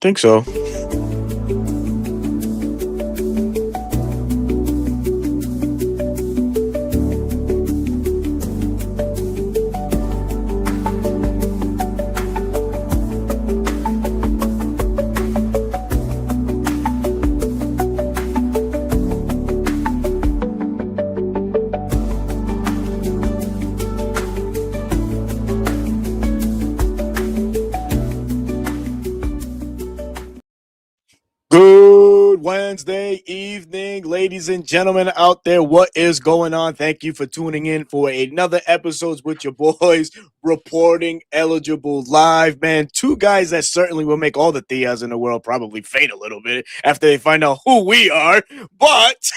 Think so. Good Wednesday evening, ladies and gentlemen out there. What is going on? Thank you for tuning in for another episode with your boys reporting eligible live. Man, two guys that certainly will make all the Theas in the world probably faint a little bit after they find out who we are. But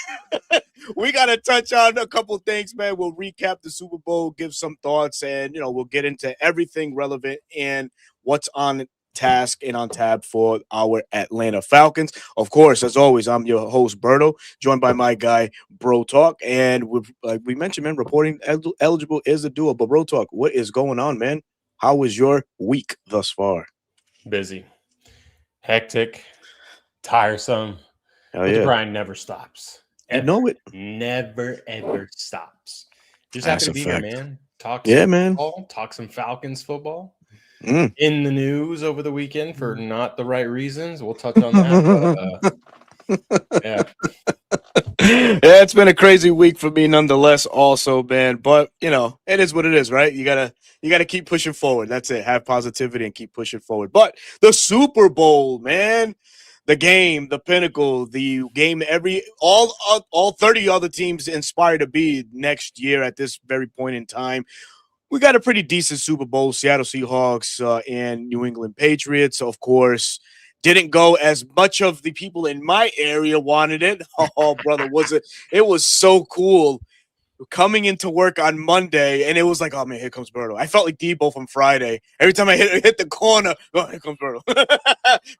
we got to touch on a couple things, man. We'll recap the Super Bowl, give some thoughts, and, we'll get into everything relevant and what's on task and on tab for our Atlanta Falcons. Of course, as always, I'm your host, Berto, joined by my guy, Bro Talk. And like we mentioned, man, reporting eligible is a duo. But Bro Talk, what is going on, man? How was your week thus far? Busy, hectic, tiresome, Hell but the yeah. grind never stops. You know it. Never, ever stops. Just That's happy to a be here, fact. man. Talk Yeah, some man. football, talk some Falcons football. Mm. In the news over the weekend for not the right reasons. We'll touch on that. Yeah. Yeah, it's been a crazy week for me nonetheless also, man, but it is what it is, right? You gotta keep pushing forward. That's it. Have positivity and keep pushing forward. But the Super Bowl, man, the game, the pinnacle, the game all 30 other teams inspire to be next year at this very point in time. We got a pretty decent Super Bowl. Seattle Seahawks and New England Patriots, of course, didn't go as much of the people in my area wanted it. Oh, brother, it was so cool coming into work on Monday, and it was like, oh man, here comes Berto. I felt like Debo from Friday. Every time I hit the corner, oh, here comes Berto.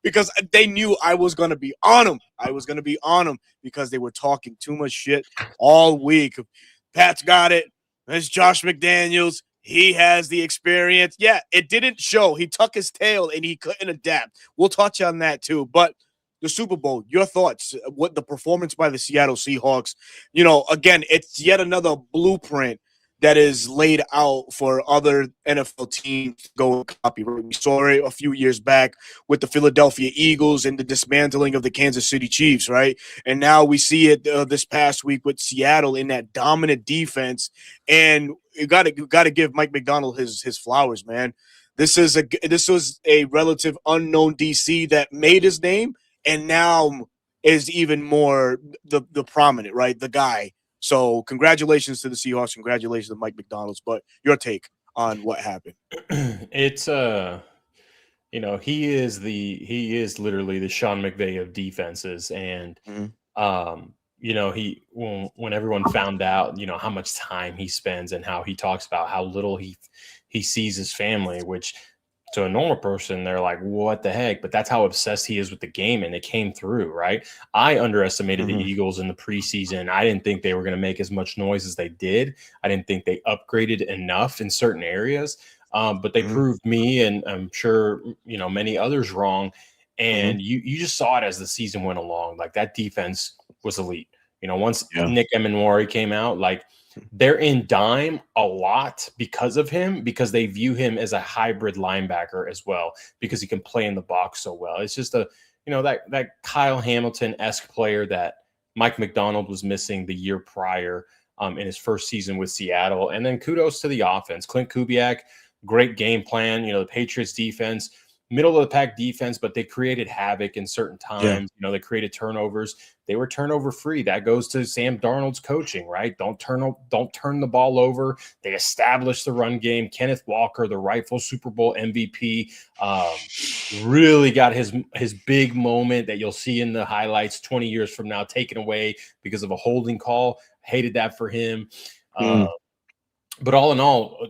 Because they knew I was gonna be on them. I was gonna be on them because they were talking too much shit all week. Pat's got it. There's Josh McDaniels. He has the experience. Yeah, it didn't show. He tucked his tail and he couldn't adapt. We'll touch on that too. But the Super Bowl, your thoughts? What the performance by the Seattle Seahawks? Again, it's yet another blueprint that is laid out for other NFL teams to go and copy. We saw it a few years back with the Philadelphia Eagles and the dismantling of the Kansas City Chiefs, right? And now we see it this past week with Seattle in that dominant defense. And you got to give Mike McDonald his flowers, man. This was a relative unknown DC that made his name and now is even more the prominent, right? The guy. So congratulations to the Seahawks. Congratulations to Mike McDonald's. But your take on what happened? It's he is literally the Sean McVay of defenses, and when everyone found out, how much time he spends and how he talks about how little he sees his family, which to a normal person, they're like, what the heck? But that's how obsessed he is with the game. And it came through, right? I underestimated the Eagles in the preseason. I didn't think they were going to make as much noise as they did. I didn't think they upgraded enough in certain areas. But they proved me and I'm sure, many others wrong. And you just saw it as the season went along. Like that defense was elite. Once Nick Emenwari came out, like they're in dime a lot because of him, because they view him as a hybrid linebacker as well, because he can play in the box so well. It's just that Kyle Hamilton-esque player that Mike McDonald was missing the year prior in his first season with Seattle. And then kudos to the offense. Clint Kubiak, great game plan. The Patriots defense, middle of the pack defense, but they created havoc in certain times. They created turnovers. They were turnover free. That goes to Sam Darnold's coaching, right? Don't turn the ball over. They established the run game. Kenneth Walker, the rightful Super Bowl MVP, really got his big moment that you'll see in the highlights 20 years from now taken away because of a holding call. Hated that for him. But all in all,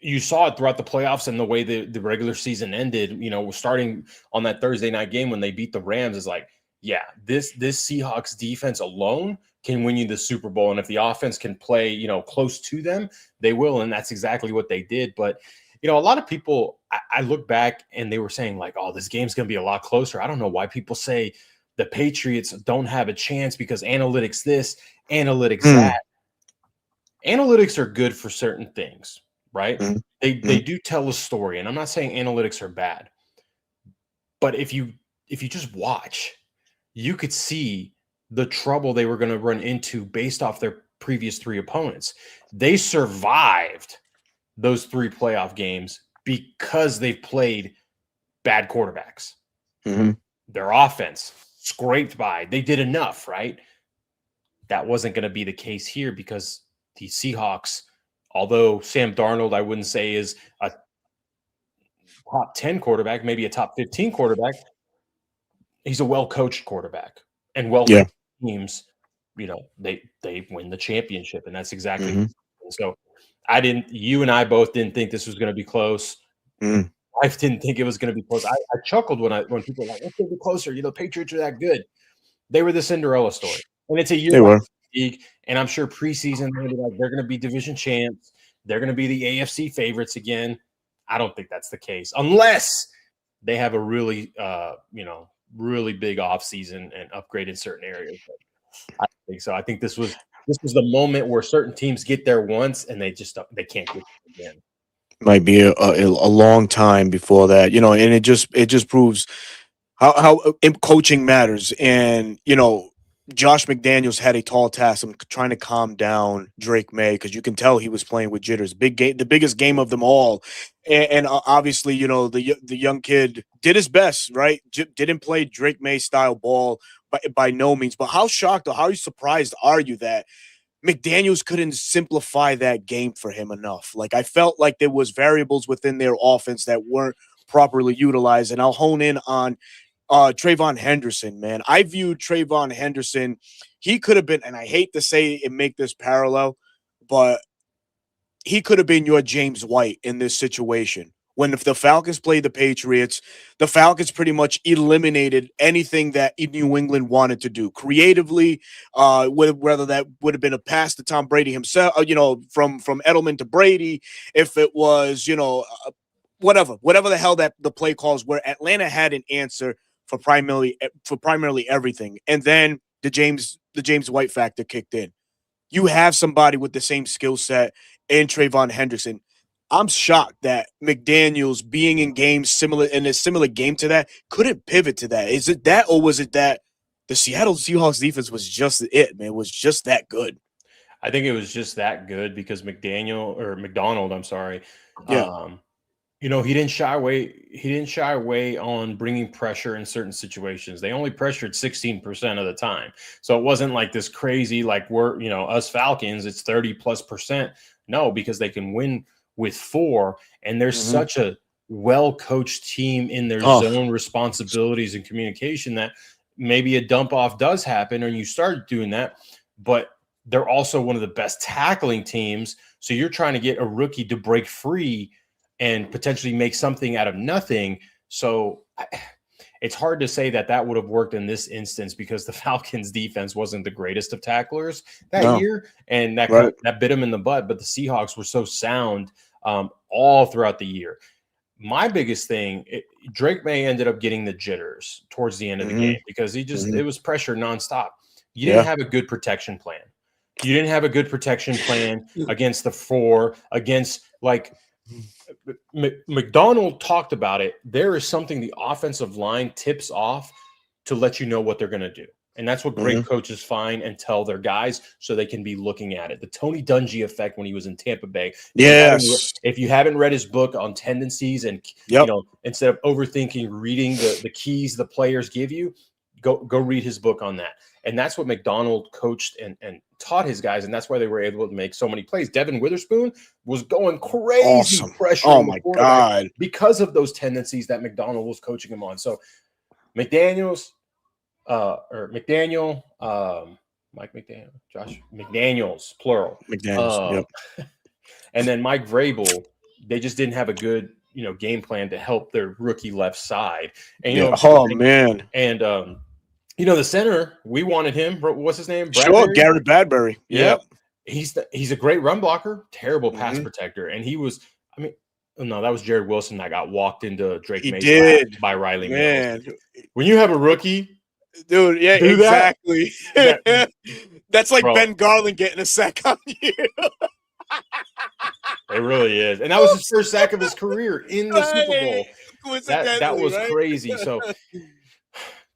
you saw it throughout the playoffs and the way the regular season ended, starting on that Thursday night game when they beat the Rams is like, yeah, this Seahawks defense alone can win you the Super Bowl. And if the offense can play, close to them, they will. And that's exactly what they did. But a lot of people, I look back and they were saying like, oh, this game's going to be a lot closer. I don't know why people say the Patriots don't have a chance because analytics this, analytics that. Analytics are good for certain things, right? They do tell a story, and I'm not saying analytics are bad, but if you just watch, you could see the trouble they were going to run into based off their previous 3 opponents. They survived those 3 playoff games because they've played bad quarterbacks. Their offense scraped by. They did enough, right? That wasn't going to be the case here because the Seahawks, although Sam Darnold, I wouldn't say is a top 10 quarterback, maybe a top 15 quarterback, he's a well-coached quarterback. And well-coached teams, they win the championship, and that's exactly so. You and I both didn't think this was going to be close. I didn't think it was going to be close. I chuckled when people were like, it's going to be closer. Patriots are that good. They were the Cinderella story. And it's a year league, and I'm sure preseason they're going to be division champs. They're going to be the AFC favorites again. I don't think that's the case unless they have a really, really big offseason and upgrade in certain areas. But I think so. I think this was the moment where certain teams get there once and they can't get it again. Might be a long time before that, and it just proves how coaching matters. And Josh McDaniels had a tall task. I'm trying to calm down Drake May because you can tell he was playing with jitters. Big game, the biggest game of them all, and obviously, the young kid did his best, right? Didn't play Drake May style ball by no means. But how shocked or how surprised are you that McDaniels couldn't simplify that game for him enough? Like, I felt like there was variables within their offense that weren't properly utilized, and I'll hone in on Trayvon Henderson, man. I view Trayvon Henderson. He could have been, and I hate to say and make this parallel, but he could have been your James White in this situation. When the Falcons played the Patriots, the Falcons pretty much eliminated anything that New England wanted to do creatively, whether that would have been a pass to Tom Brady himself, from Edelman to Brady, if it was, whatever the hell that the play calls were. Atlanta had an answer for primarily everything. And then the James White factor kicked in. You have somebody with the same skill set in Trayvon Henderson. I'm shocked that McDaniels, being in a similar game to that, couldn't pivot to that. Is it that, or was it that the Seattle Seahawks defense was just it, man? It was just that good. I think it was just that good because McDonald, I'm sorry. Yeah. He didn't shy away. He didn't shy away on bringing pressure in certain situations. They only pressured 16% of the time. So it wasn't like this crazy, like we're, us Falcons, it's 30+%. No, because they can win with 4. And there's such a well-coached team in their zone responsibilities and communication that maybe a dump off does happen and you start doing that. But they're also one of the best tackling teams. So you're trying to get a rookie to break free and potentially make something out of nothing. So it's hard to say that would have worked in this instance because the Falcons defense wasn't the greatest of tacklers that year. And that bit them in the butt. But the Seahawks were so sound all throughout the year. My biggest thing, Drake May ended up getting the jitters towards the end of the game because it was pressure nonstop. You didn't have a good protection plan. You didn't have a good protection plan against the 4, against McDonald talked about it. There is something the offensive line tips off to let you know what they're going to do. And that's what great coaches find and tell their guys so they can be looking at it. The Tony Dungy effect when he was in Tampa Bay. Yes. If you haven't read his book on tendencies and, instead of overthinking, reading the keys the players give you, go read his book on that. And that's what McDonald coached and taught his guys, and that's why they were able to make so many plays. Devin Witherspoon was going crazy pressure. Oh, my God. Because of those tendencies that McDonald was coaching him on. So McDaniels, Mike McDaniel, Josh McDaniels, plural. McDaniels, And then Mike Vrabel, they just didn't have a good, game plan to help their rookie left side. And, man. And, the center, we wanted him. What's his name? Bradbury? Sure, Garrett Bradbury. Yeah. He's a great run blocker, terrible pass protector. And he was, No, that was Jared Wilson that got walked into Drake He May's lap did, by Riley man. Mills. When you have a rookie Dude, yeah, do that, exactly. that That's like bro, Ben Garland getting a sack on you. it really is. And that was his first sack of his career in the Super Right. Bowl. That Coincidentally, was right? crazy. So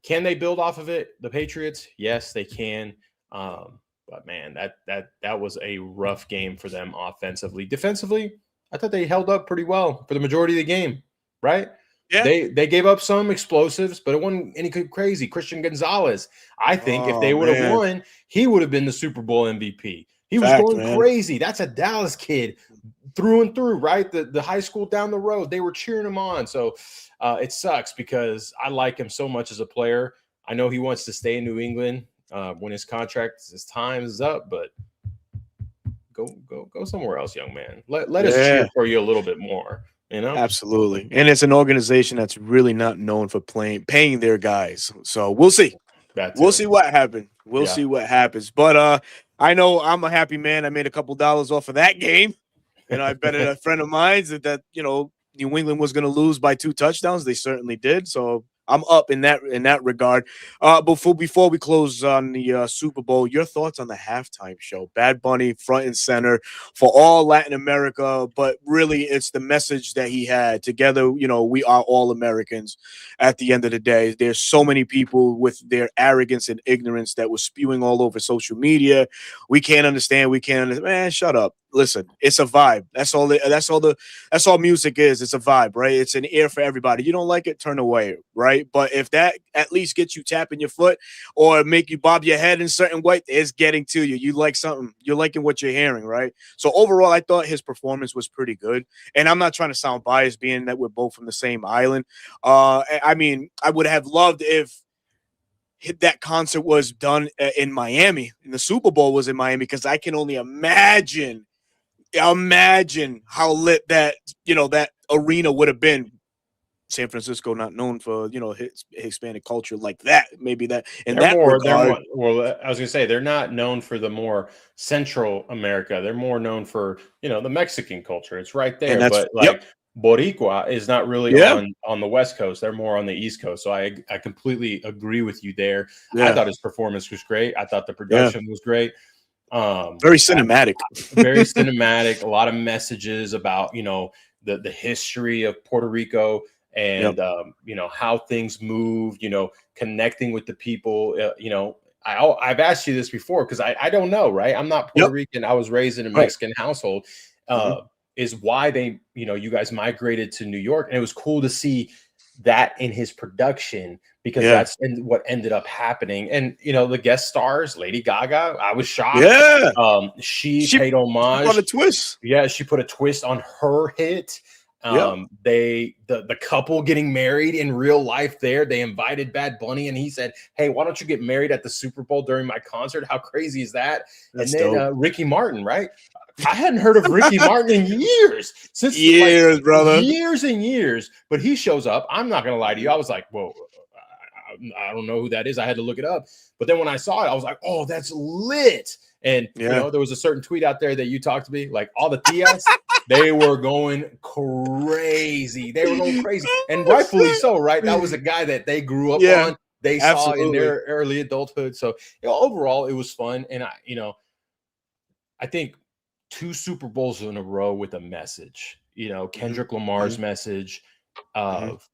can they build off of it? The Patriots? Yes, they can. But man, that was a rough game for them offensively. Defensively, I thought they held up pretty well for the majority of the game, right? Yeah. They gave up some explosives, but it wasn't any crazy. Christian Gonzalez, I think if they would have won, he would have been the Super Bowl MVP. He was going crazy. That's a Dallas kid through and through, right? The high school down the road, they were cheering him on. So it sucks because I like him so much as a player. I know he wants to stay in New England when his time is up, but go somewhere else, young man. Let us cheer for you a little bit more. You know? Absolutely. And it's an organization that's really not known for paying their guys. So we'll see. We'll see what happens. We'll see what happens. But I know I'm a happy man. I made a couple dollars off of that game. I betted a friend of mine that New England was going to lose by 2 touchdowns. They certainly did. So I'm up in that regard. Before we close on the Super Bowl, your thoughts on the halftime show? Bad Bunny front and center for all Latin America, but really it's the message that he had. Together, we are all Americans. At the end of the day, there's so many people with their arrogance and ignorance that was spewing all over social media. We can't understand. Man, shut up. Listen, it's a vibe. That's all music is. It's a vibe, right? It's an ear for everybody. You don't like it, turn away, right? But if that at least gets you tapping your foot or make you bob your head in a certain way, it's getting to you. You like something. You're liking what you're hearing, right? So overall, I thought his performance was pretty good. And I'm not trying to sound biased, being that we're both from the same island. I mean, I would have loved if that concert was done in Miami, and the Super Bowl was in Miami, because I can only imagine how lit that arena would have been. San Francisco, not known for Hispanic culture like that. Maybe that in that regard. Well, I was gonna say they're not known for the more Central America. They're more known for the Mexican culture. It's right there, but Boricua is not really on the West Coast. They're more on the East Coast. So I completely agree with you there. I thought his performance was great. I thought the production was great. Very cinematic. Very cinematic. A lot of messages about the history of Puerto Rico and how things move. Connecting with the people. I've asked you this before because I don't know, right? I'm not Puerto Rican. I was raised in a Mexican household. Is why they you guys migrated to New York, and it was cool to see that in his production, because that's what ended up happening. And the guest stars, Lady Gaga, I was shocked. She paid homage. Put a twist. She put a twist on her hit. The couple getting married in real life there, they invited Bad Bunny, and he said, "Hey, why don't you get married at the Super Bowl during my concert?" How crazy is that? That's and then Ricky Martin, right? I hadn't heard of Ricky Martin in years. Since brother. Years and years. But he shows up. I'm not going to lie to you. I was like, whoa, I don't know who that is. I had to look it up. But then when I saw it, I was like, oh, that's lit. And, there was a certain tweet out there that you talked to me, like all the tias, they were going crazy. And rightfully so, right? That was a guy that they grew up on. They saw in their early adulthood. So overall, it was fun. And I think 2 Super Bowls in a row with a message, Kendrick Lamar's message of,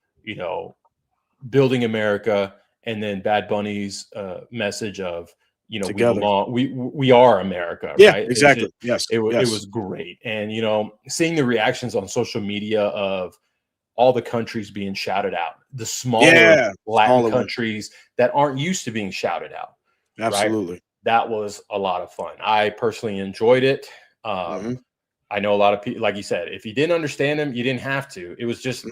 building America, and then Bad Bunny's message of, we belong, we are America. Right? Exactly. It was great. And, seeing the reactions on social media of all the countries being shouted out, the smaller Latin countries that aren't used to being shouted out. Absolutely. Right? That was a lot of fun. I personally enjoyed it. I know a lot of people, like you said, if you didn't understand them, you didn't have to. It was just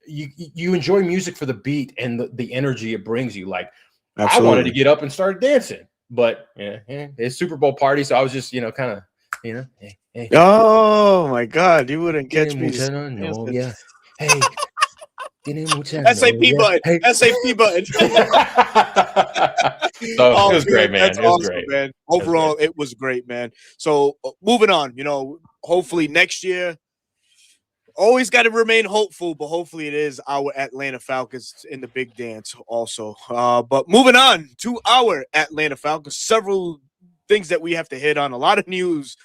you enjoy music for the beat and the energy it brings you. Like I wanted to get up and start dancing, but it's Super Bowl party, so I was just kind of hey. Oh my God, you wouldn't catch me. Hey. SAP button. Hey. SAP button. So it was great, man. That's awesome, great, man. Overall, it was great, man. So moving on, hopefully next year always got to remain hopeful, but hopefully it is our Atlanta Falcons in the big dance also. But moving on to our Atlanta Falcons, several things that we have to hit on. A lot of news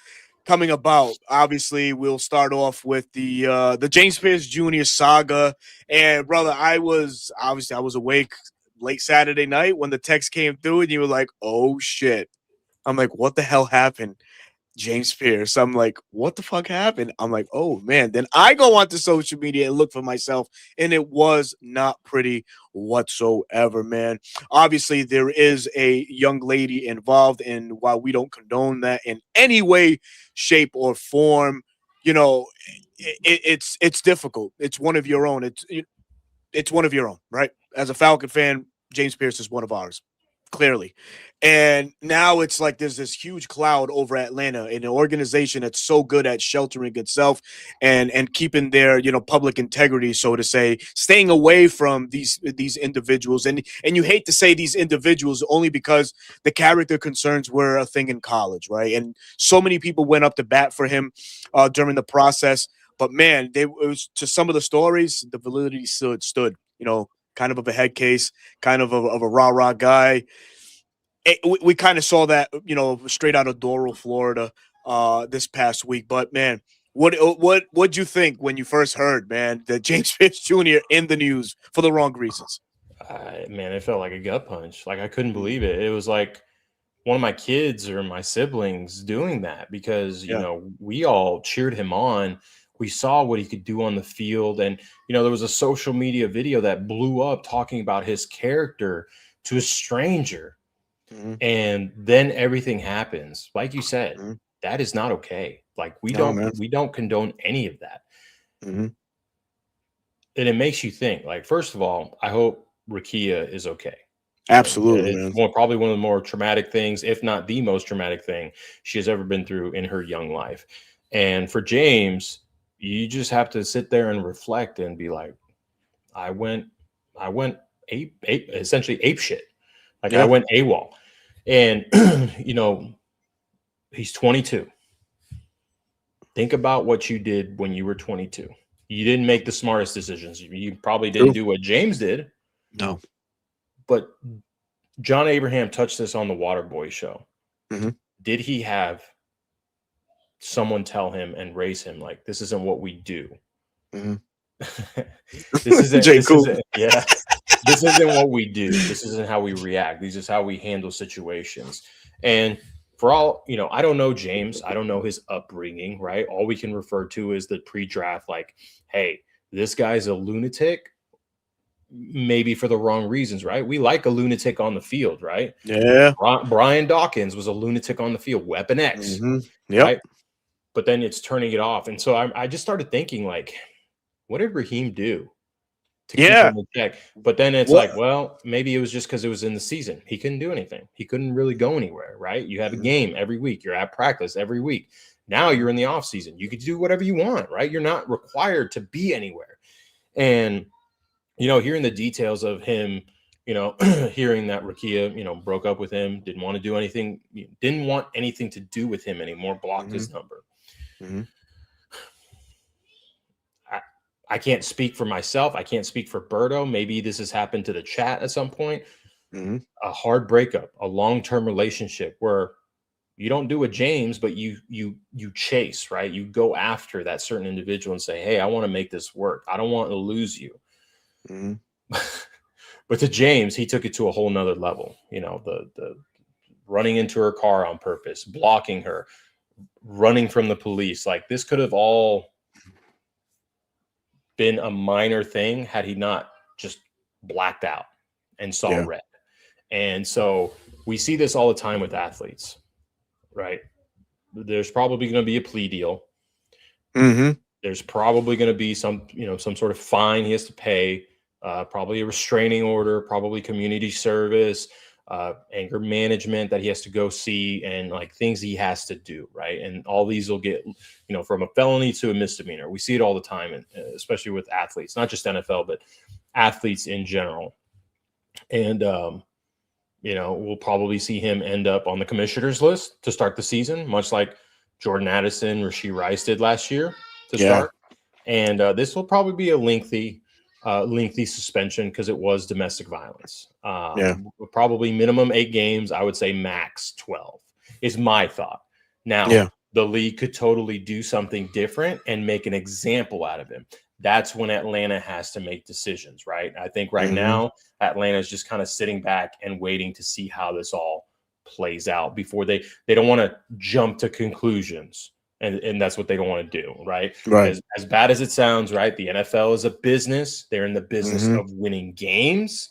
coming about. Obviously, we'll start off with the James Pierce Jr. saga. And brother, I was awake late Saturday night when the text came through, and you were like, "Oh shit!" I'm like, "What the hell happened?" James Pierce. I'm like, what the fuck happened? I'm like, oh man. Then I go onto social media and look for myself, and it was not pretty whatsoever, man. Obviously, there is a young lady involved, and while we don't condone that in any way, shape, or form, you know, it's difficult. It's one of your own. It's one of your own, right? As a Falcon fan, James Pierce is one of ours, clearly. And now it's like there's this huge cloud over Atlanta, an organization that's so good at sheltering itself and keeping their public integrity, so to say, staying away from these individuals. And you hate to say these individuals only because the character concerns were a thing in college, right? And so many people went up to bat for him during the process. But man, it was to some of the stories, the validity stood. Kind of a head case, kind of a rah-rah guy. We kind of saw that, straight out of Doral, Florida, this past week. But man, what'd you think when you first heard, man, that James Pierce Jr. in the news for the wrong reasons? Man, it felt like a gut punch. Like I couldn't believe it. It was like one of my kids or my siblings doing that because we all cheered him on. We saw what he could do on the field, and there was a social media video that blew up talking about his character to a stranger. Mm-hmm. And then everything happens. Like you said, that is not okay. Like we don't condone any of that. Mm-hmm. And it makes you think, like, first of all, I hope Rakia is okay. Absolutely, it's man. probably one of the more traumatic things, if not the most traumatic thing she has ever been through in her young life. And for James, you just have to sit there and reflect and be like, I went essentially ape shit. Like I went AWOL. And, he's 22. Think about what you did when you were 22. You didn't make the smartest decisions. You probably didn't do what James did. No. But John Abraham touched this on the Waterboy show. Mm-hmm. Did he have someone tell him and raise him like, this isn't what we do? Mm-hmm. This isn't what we do. This isn't how we react. This is how we handle situations. And for all, I don't know James. I don't know his upbringing, right? All we can refer to is the pre-draft, like, hey, this guy's a lunatic, maybe for the wrong reasons, right? We like a lunatic on the field, right? Yeah. Brian Dawkins was a lunatic on the field, Weapon X. Mm-hmm. Yep. Right? But then it's turning it off. And so I just started thinking, like, what did Raheem do to keep him in check? But then it's like, well, maybe it was just because it was in the season. He couldn't do anything. He couldn't really go anywhere, right? You have a game every week. You're at practice every week. Now you're in the off season. You could do whatever you want, right? You're not required to be anywhere. And, hearing the details of him, hearing that Rakia, broke up with him, didn't want to do anything, didn't want anything to do with him anymore, blocked his number. Mm-hmm. I can't speak for myself. I can't speak for Berto. Maybe this has happened to the chat at some point. Mm-hmm. A hard breakup, a long-term relationship where you don't do a James, but you chase, right? You go after that certain individual and say, hey, I want to make this work. I don't want to lose you. Mm-hmm. But to James, he took it to a whole nother level. The running into her car on purpose, blocking her, running from the police. Like this could have all been a minor thing had he not just blacked out and saw red. And so we see this all the time with athletes, right? There's probably going to be a plea deal. Mm-hmm. There's probably going to be some sort of fine he has to pay, probably a restraining order, probably community service, anger management that he has to go see, and like things he has to do, right? And all these will get, from a felony to a misdemeanor. We see it all the time, and especially with athletes, not just NFL, but athletes in general. And we'll probably see him end up on the commissioner's list to start the season, much like Jordan Addison, Rashee Rice did last year to start. and this will probably be a lengthy suspension because it was domestic violence. Yeah. Probably minimum 8 games. I would say max 12 is my thought. Now, Yeah. the league could totally do something different and make an example out of him. That's when Atlanta has to make decisions, right? I think right now Atlanta is just kind of sitting back and waiting to see how this all plays out before they don't want to jump to conclusions. And that's what they don't want to do, right? Right. As bad as it sounds, right? The NFL is a business. They're in the business of winning games,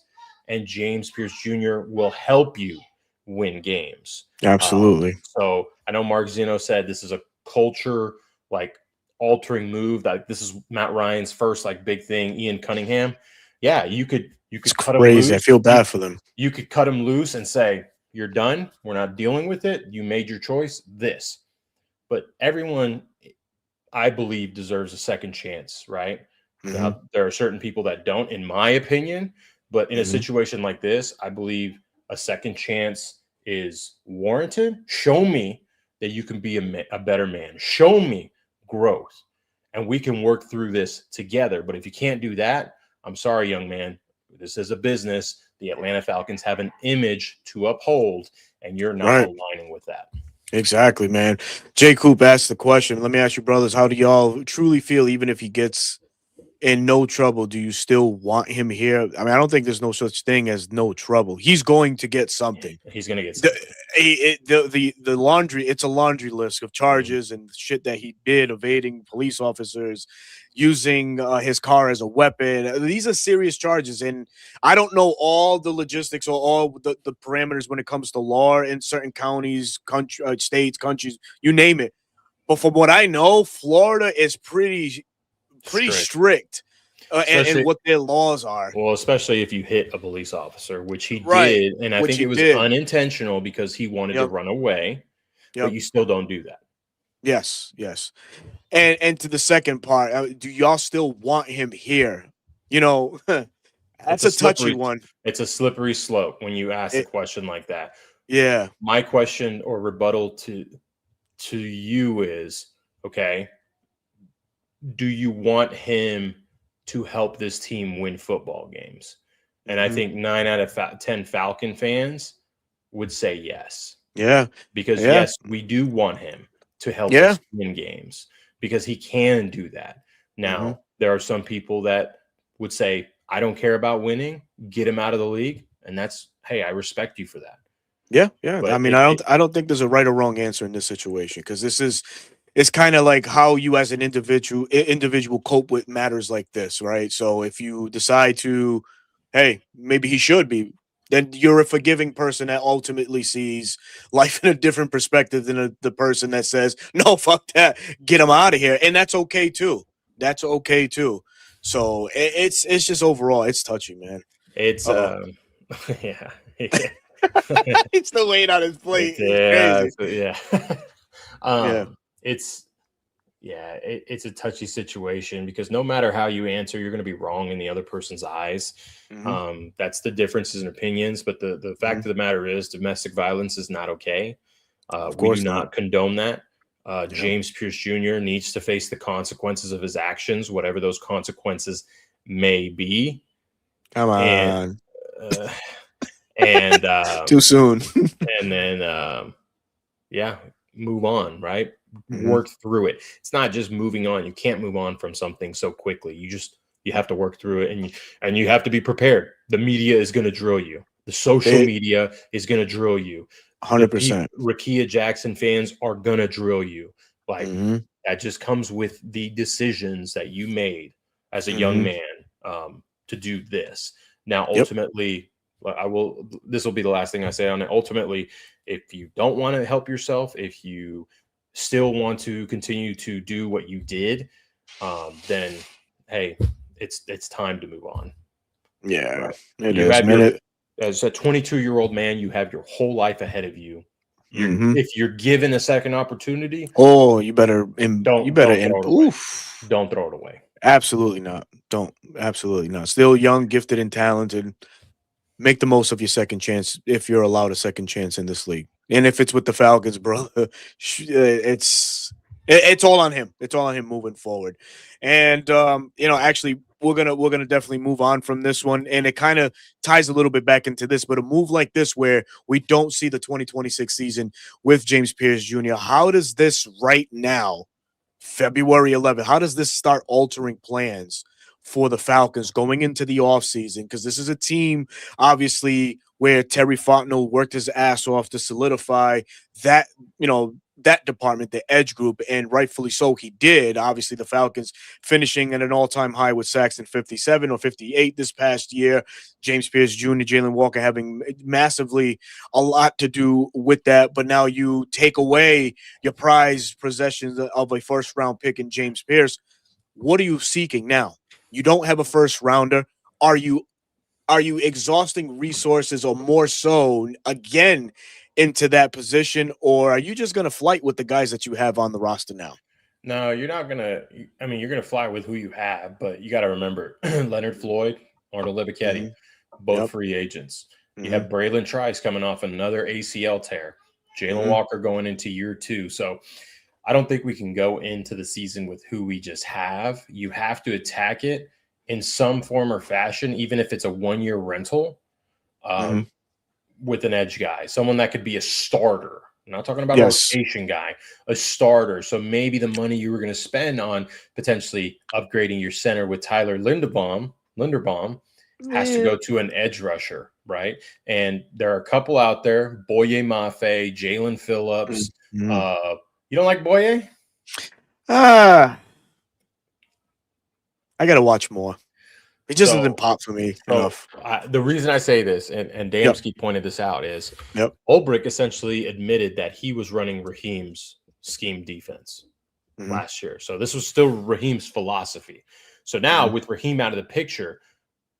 and James Pierce Jr. will help you win games. Absolutely. So I know Mark Zeno said this is a culture like altering move. That this is Matt Ryan's first like big thing. Ian Cunningham, yeah, you could It's cut him crazy. loose. I feel bad for them. You could cut him loose and say, "You're done. We're not dealing with it. You made your choice. This." But everyone, I believe, deserves a second chance, right? Now, there are certain people that don't, in my opinion. But in a situation like this, I believe a second chance is warranted. Show me that you can be a better man. Show me growth, and we can work through this together. But if you can't do that, I'm sorry, young man. This is a business. The Atlanta Falcons have an image to uphold, and you're not aligning with that. Exactly, man. Jay Coop asked the question. Let me ask you, brothers, how do y'all truly feel even if he gets in no trouble? Do you still want him here? I mean, I don't think there's no such thing as no trouble. He's going to get something. He's going to get something. The laundry, it's a laundry list of charges and shit that he did, evading police officers, using his car as a weapon. These are serious charges, and I don't know all the logistics or all the parameters when it comes to law in certain counties, states, countries, you name it. But from what I know, Florida is pretty strict and what their laws are. Well, especially if you hit a police officer, which he did, and I think it was unintentional because he wanted to run away, but you still don't do that. Yes. And to the second part, do y'all still want him here? You know, that's a touchy one. It's a slippery slope when you ask a question like that. Yeah. My question or rebuttal to you is, okay, do you want him to help this team win football games? And I think 9 out of 10 Falcon fans would say yes. Yeah. Because yes, we do want him to help us win games because he can do that. Now, there are some people that would say, I don't care about winning, get him out of the league. And that's, hey, I respect you for that. Yeah. But I mean, I don't think there's a right or wrong answer in this situation because it's kind of like how you as an individual cope with matters like this, right? So if you decide to, hey, maybe he should be, then you're a forgiving person that ultimately sees life in a different perspective than the person that says, no, fuck that, get him out of here. And that's okay too. So it's just overall, it's touchy, man. It's yeah. It's the weight on his plate. It's a touchy situation because no matter how you answer, you're going to be wrong in the other person's eyes. That's the differences in opinions. But the fact of the matter is domestic violence is not okay. We do not condone that. James Pierce Jr. needs to face the consequences of his actions, whatever those consequences may be. Come on. And too soon. And then move on, right? Work through it. It's not just moving on. You can't move on from something so quickly. You have to work through it, and you have to be prepared. The media is going to drill you. The social media is going to drill you. 100%. Rakia Jackson fans are going to drill you. Like that just comes with the decisions that you made as a young man to do this. Now, ultimately, this will be the last thing I say on it. Ultimately, if you don't want to help yourself, if you still want to continue to do what you did, then hey, it's time to move on. Yeah, right? It is, man. As a 22-year-old man, you have your whole life ahead of you. If you're given a second opportunity, you better don't throw it away. Absolutely not. Absolutely not. Still young, gifted, and talented. Make the most of your second chance if you're allowed a second chance in this league. And if it's with the Falcons, bro, it's It's all on him. It's all on him moving forward. And actually, we're gonna definitely move on from this one. And it kind of ties a little bit back into this, but a move like this where we don't see the 2026 season with James Pierce Jr. How does this right now, February 11th, how does this start altering plans for the Falcons going into the offseason? Because this is a team, obviously, where Terry Fontenot worked his ass off to solidify that, that department, the edge group, and rightfully so, he did. Obviously, the Falcons finishing at an all-time high with sacks in 57 or 58 this past year. James Pierce Jr., Jalen Walker having massively a lot to do with that. But now you take away your prized possessions of a first-round pick in James Pierce. What are you seeking now? You don't have a first rounder. Are you exhausting resources or more so again into that position, or are you just going to flight with the guys that you have on the roster now? No, you're not gonna. I mean, you're gonna fly with who you have, but you got to remember Leonard Floyd, Arnold Libichetti, both free agents. You have Braylon Trice coming off another ACL tear. Jalen Walker going into year 2. So I don't think we can go into the season with who we just have. You have to attack it in some form or fashion, even if it's a 1-year rental, with an edge guy, someone that could be a starter. I'm not talking about a rotation guy, a starter. So maybe the money you were going to spend on potentially upgrading your center with Tyler Linderbaum has to go to an edge rusher, right? And there are a couple out there, Boye Mafe, Jalen Phillips. You don't like Boye? I got to watch more. It just doesn't pop for me enough. The reason I say this, and Damsky pointed this out, is Ulbrich essentially admitted that he was running Raheem's scheme defense last year. So this was still Raheem's philosophy. So now with Raheem out of the picture,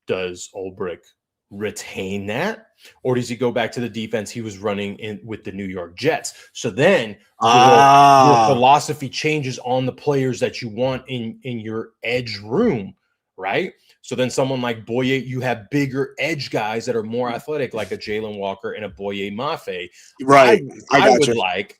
does Ulbrich retain that? Or does he go back to the defense he was running in with the New York Jets? So then your philosophy changes on the players that you want in your edge room, right? So then someone like Boye, you have bigger edge guys that are more athletic, like a Jalen Walker and a Boye Mafe. Right. I would like,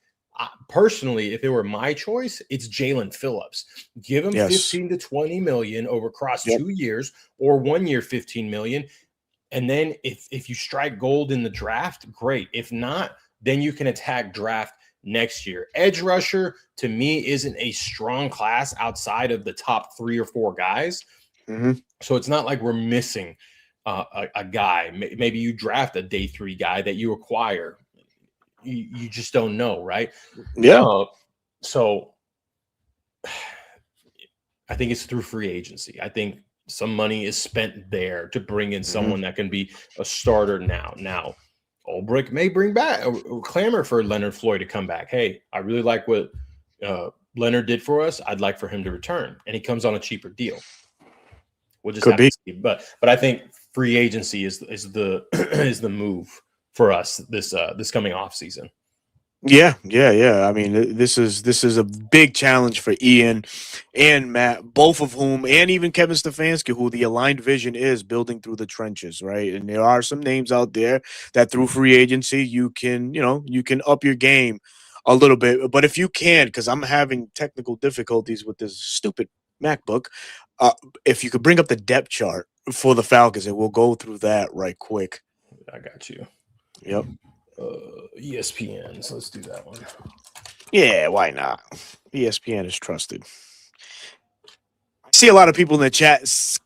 personally, if it were my choice, it's Jalen Phillips. Give him 15 to 20 million over across 2 years, or 1 year, 15 million. And then if you strike gold in the draft, great. If not, then you can attack draft next year. Edge rusher, to me, isn't a strong class outside of the top 3 or 4 guys. So it's not like we're missing a guy. Maybe you draft a day 3 guy that you acquire. You just don't know, right? Yeah. So I think it's through free agency. I think some money is spent there to bring in someone that can be a starter now. Now, Ulbrich may bring back or clamor for Leonard Floyd to come back. Hey, I really like what Leonard did for us. I'd like for him to return, and he comes on a cheaper deal. We'll just have to see. But I think free agency is the is the move for us this coming off season. Yeah. I mean, this is a big challenge for Ian and Matt, both of whom, and even Kevin Stefanski, who the aligned vision is building through the trenches, right? And there are some names out there that through free agency you can up your game a little bit. But if you can, because I'm having technical difficulties with this stupid MacBook, if you could bring up the depth chart for the Falcons, and we'll go through that right quick. I got you. Yep. ESPN. So let's do that one. Yeah, why not? ESPN is trusted. I see a lot of people in the chat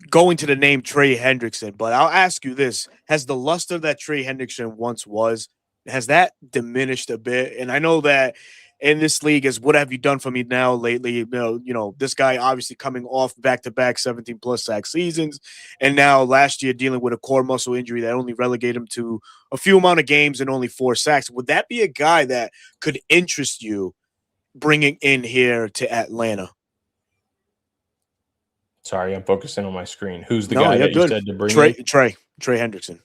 going to the name Trey Hendrickson, but I'll ask you this. Has the luster that Trey Hendrickson once was, has that diminished a bit? And I know that in this league is what have you done for me now lately? You know, this guy obviously coming off back-to-back 17-plus sack seasons, and now last year dealing with a core muscle injury that only relegated him to a few amount of games and only 4 sacks. Would that be a guy that could interest you bringing in here to Atlanta? Sorry, I'm focusing on my screen. Who's the guy that you said to bring in? Trey Hendrickson.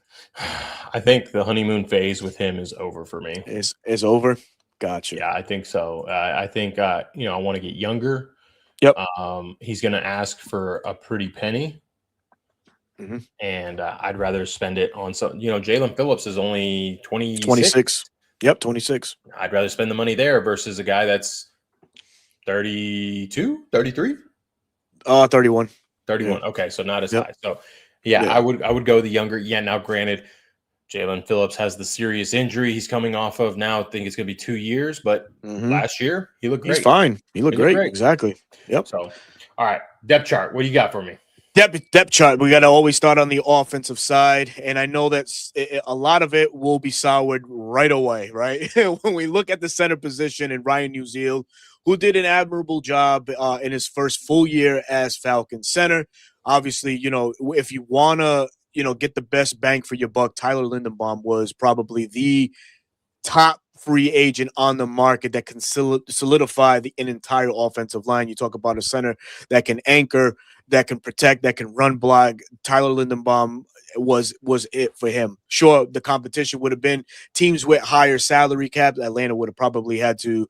I think the honeymoon phase with him is over for me. Is over? Gotcha. Yeah, I think so. I think, I want to get younger. Yep. He's going to ask for a pretty penny. And I'd rather spend it on some, Jalen Phillips is only 26. Yep, 26. I'd rather spend the money there versus a guy that's 32, 33? 31. 31. Yeah. Okay, so not as Yep. high. So yeah, Yeah. I would go the younger. Yeah, now granted, Jalen Phillips has the serious injury he's coming off of now. I think it's going to be 2 years, but last year he looked He's great. fine. He looked He looked great. great. Exactly. Yep. So, all right, depth chart. What do you got for me? Depth chart. We got to always start on the offensive side, and I know that a lot of it will be soured right away. Right when we look at the center position and Ryan Uziel, who did an admirable job in his first full year as Falcon center. Obviously, if you wanna get the best bang for your buck, Tyler Lindenbaum was probably the top free agent on the market that can solidify an entire offensive line. You talk about a center that can anchor, that can protect, that can run block. Tyler Lindenbaum was it for him. Sure, the competition would have been teams with higher salary cap. Atlanta would have probably had to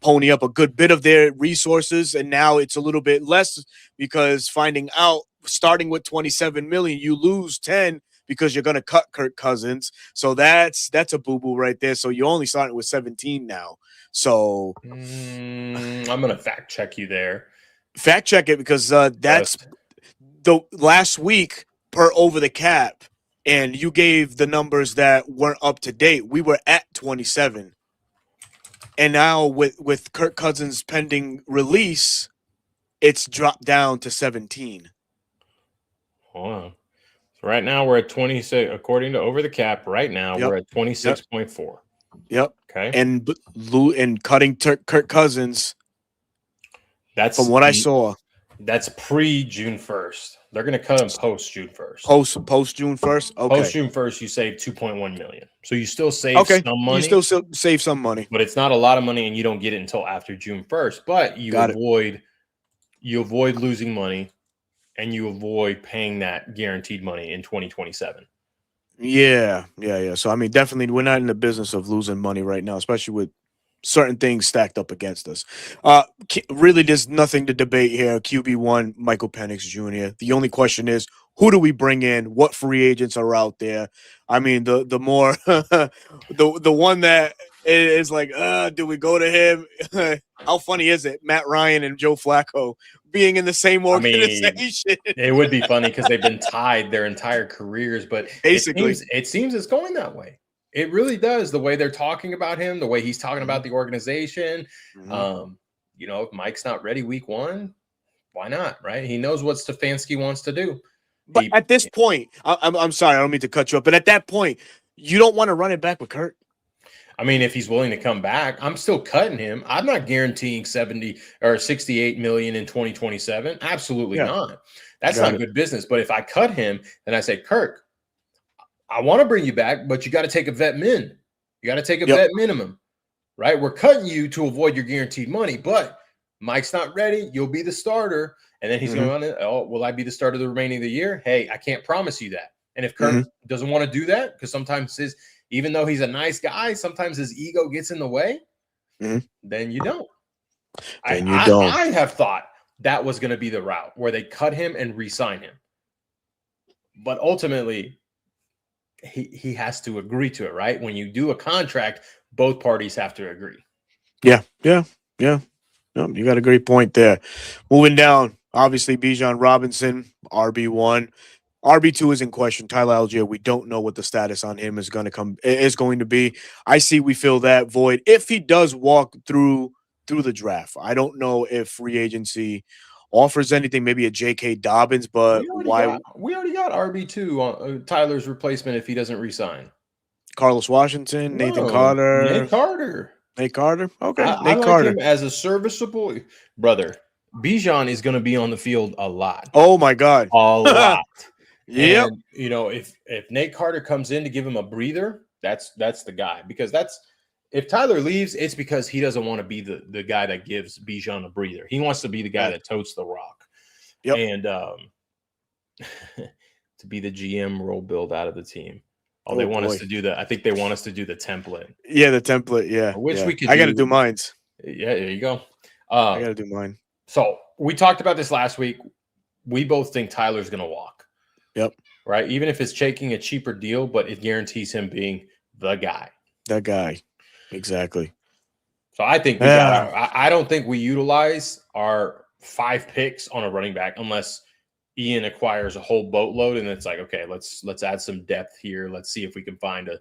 pony up a good bit of their resources, and now it's a little bit less because finding out starting with 27 million, you lose 10 because you're going to cut Kirk Cousins. So that's a boo-boo right there. So you're only starting with 17 now. So I'm going to fact check you there. Fact check it because that's the last week per over the cap. And you gave the numbers that weren't up to date. We were at 27. And now with Kirk Cousins pending release, it's dropped down to 17. Hold on. So right now we're at 26. According to over the cap, right now we're at 26.4. Yep. Okay. And cutting Kirk Cousins. That's from what I saw. That's pre-June 1st. They're going to cut him post June 1st. Post June 1st. Okay. Post June 1st, you save $2.1 million. So you still save some money. You still save some money, but it's not a lot of money, and you don't get it until after June 1st. But you avoid losing money, and you avoid paying that guaranteed money in 2027. Yeah. So I mean, definitely, we're not in the business of losing money right now, especially with certain things stacked up against us. Really, there's nothing to debate here. QB1, Michael Penix Jr. The only question is, who do we bring in? What free agents are out there? I mean, the more the one that is like, do we go to him? How funny is it? Matt Ryan and Joe Flacco being in the same organization. I mean, it would be funny because they've been tied their entire careers, but basically, it seems it's going that way. It really does. The way they're talking about him, the way he's talking about the organization. If Mike's not ready week 1, why not? Right? He knows what Stefanski wants to do. But at this point, I'm sorry, I don't mean to cut you up, but at that point, you don't want to run it back with Kurt. I mean, if he's willing to come back, I'm still cutting him. I'm not guaranteeing 70 or 68 million in 2027. Absolutely not. That's not good business. But if I cut him, then I say, Kirk, I want to bring you back, but you got to take a vet min. You got to take a vet minimum, right? We're cutting you to avoid your guaranteed money, but Mike's not ready. You'll be the starter. And then he's going on, will I be the starter the remaining of the year? Hey, I can't promise you that. And if Kirk doesn't want to do that, because sometimes even though he's a nice guy, sometimes his ego gets in the way, then you don't. I have thought that was going to be the route where they cut him and re-sign him. But ultimately, he has to agree to it, right? When you do a contract, both parties have to agree. Yeah. No, you got a great point there. Moving down, obviously, Bijan Robinson, RB1. RB2 is in question. Tyler Algier, we don't know what the status on him is going to be. I see we fill that void if he does walk through the draft. I don't know if free agency offers anything, maybe a J.K. Dobbins, but we already got RB2 on Tyler's replacement if he doesn't resign. Carlos Washington, Nathan Carter. Nate Carter? Okay. I like him as a serviceable brother. Bijan is going to be on the field a lot. Oh, my God. A lot. Yep. And, if Nate Carter comes in to give him a breather, that's the guy. Because if Tyler leaves, it's because he doesn't want to be the guy that gives Bijan a breather. He wants to be the guy that totes the rock. Yep. And to be the GM role build out of the team. They want us to do I think they want us to do the template. Yeah, the template. Yeah. Which we could I got to do mine. Yeah, there you go. I got to do mine. So we talked about this last week. We both think Tyler's going to walk. Yep. Right. Even if it's taking a cheaper deal, but it guarantees him being the guy. That guy. Exactly. So I think we got Yeah. I don't think we utilize our 5 picks on a running back unless Ian acquires a whole boatload, and it's like, okay, let's add some depth here. Let's see if we can find a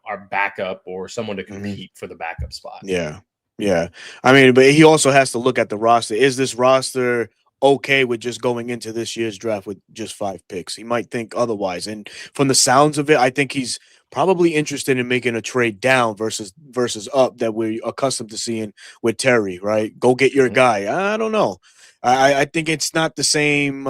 our backup or someone to Mhm. compete for the backup spot. Yeah. Yeah. I mean, but he also has to look at the roster. Is this roster okay with just going into this year's draft with just 5 picks? He might think otherwise. And from the sounds of it, I think he's probably interested in making a trade down versus up that we're accustomed to seeing with Terry, right? Go get your Mhm. guy. I don't know. I think it's not the same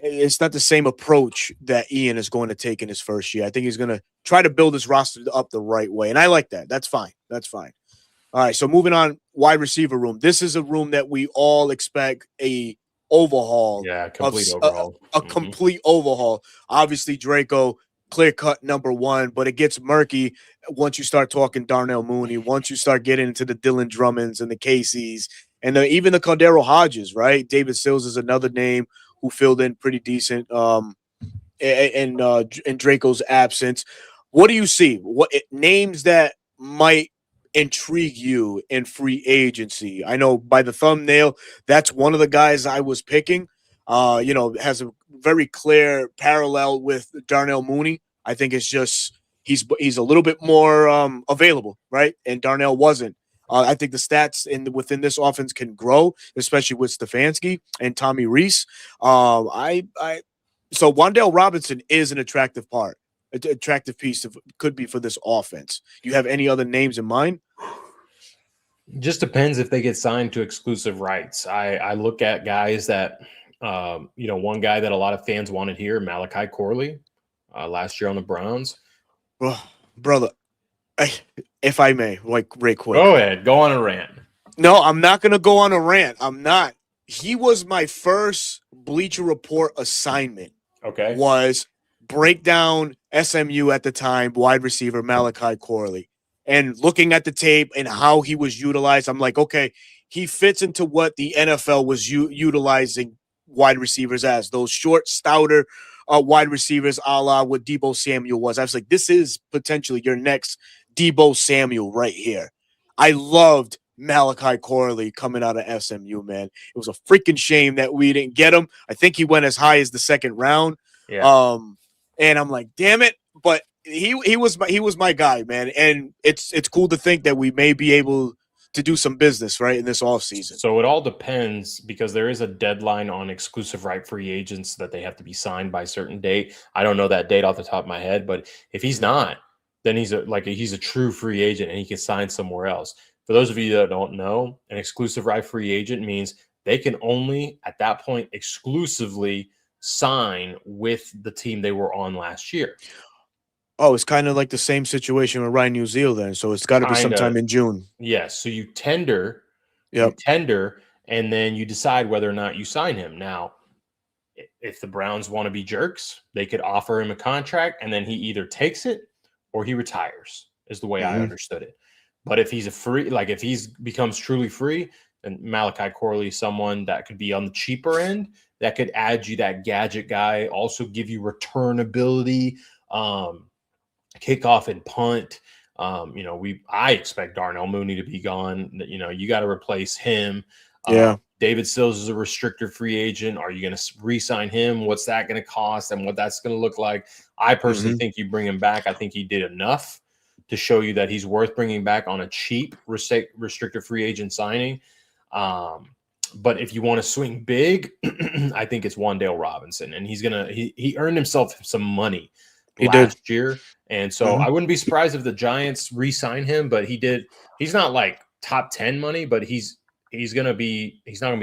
it's not the same approach that Ian is going to take in his first year. I think he's going to try to build his roster up the right way. And I like that. That's fine. That's fine. All right, so moving on, wide receiver room. This is a room that we all expect a overhaul Yeah, of complete overhaul. a complete overhaul. Obviously, Draco, clear cut number one, but it gets murky once you start talking Darnell Mooney. Once you start getting into the Dylan Drummonds and the Caseys, and even the Cordero Hodges. Right, David Sills is another name who filled in pretty decent. In Draco's absence, what do you see? What names that might intrigue you in free agency? I know by the thumbnail, that's one of the guys I was picking. Has a very clear parallel with Darnell Mooney. I think it's just he's a little bit more available, right? And Darnell wasn't. I think the stats within this offense can grow, especially with Stefanski and Tommy Reese. So Wan'Dale Robinson is an attractive piece could be for this offense. Do you have any other names in mind? Just depends if they get signed to exclusive rights. I look at guys that, one guy that a lot of fans wanted here, Malachi Corley, last year on the Browns. Oh, brother, if I may, like right quick. Go ahead, go on a rant. No, I'm not going to go on a rant. I'm not. He was my first Bleacher Report assignment. Okay. Was break down SMU at the time, wide receiver Malachi Corley. And looking at the tape and how he was utilized, I'm like, okay, he fits into what the NFL was utilizing wide receivers as, those short, stouter wide receivers, a la what Deebo Samuel was. I was like, this is potentially your next Deebo Samuel right here. I loved Malachi Corley coming out of SMU, man. It was a freaking shame that we didn't get him. I think he went as high as the second round. Yeah. And I'm like, damn it. But he was my guy, man. And it's cool to think that we may be able to do some business right in this offseason. So it all depends because there is a deadline on exclusive right free agents that they have to be signed by a certain date. I don't know that date off the top of my head, but if he's not, then he's a true free agent and he can sign somewhere else. For those of you that don't know, an exclusive right free agent means they can only at that point exclusively sign with the team they were on last year. Oh, it's kind of like the same situation with Ryan Uziel then. So it's got to be sometime in June. Yes. So you tender, Yep. and then you decide whether or not you sign him. Now, if the Browns want to be jerks, they could offer him a contract and then he either takes it or he retires, is the way I understood it. But if he's if he becomes truly free, then Malachi Corley is someone that could be on the cheaper end, that could add you that gadget guy, also give you return ability, kickoff and punt. I expect Darnell Mooney to be gone. You got to replace him. Yeah. David Sills is a restricted free agent. Are you going to re-sign him? What's that going to cost and what that's going to look like? I personally think you bring him back. I think he did enough to show you that he's worth bringing back on a cheap restricted free agent signing. But if you want to swing big, I think it's Wan'Dale Robinson, and he earned himself some money last year. And so I wouldn't be surprised if the Giants re-sign him, but he did. He's not like top 10 money, but he's not going to be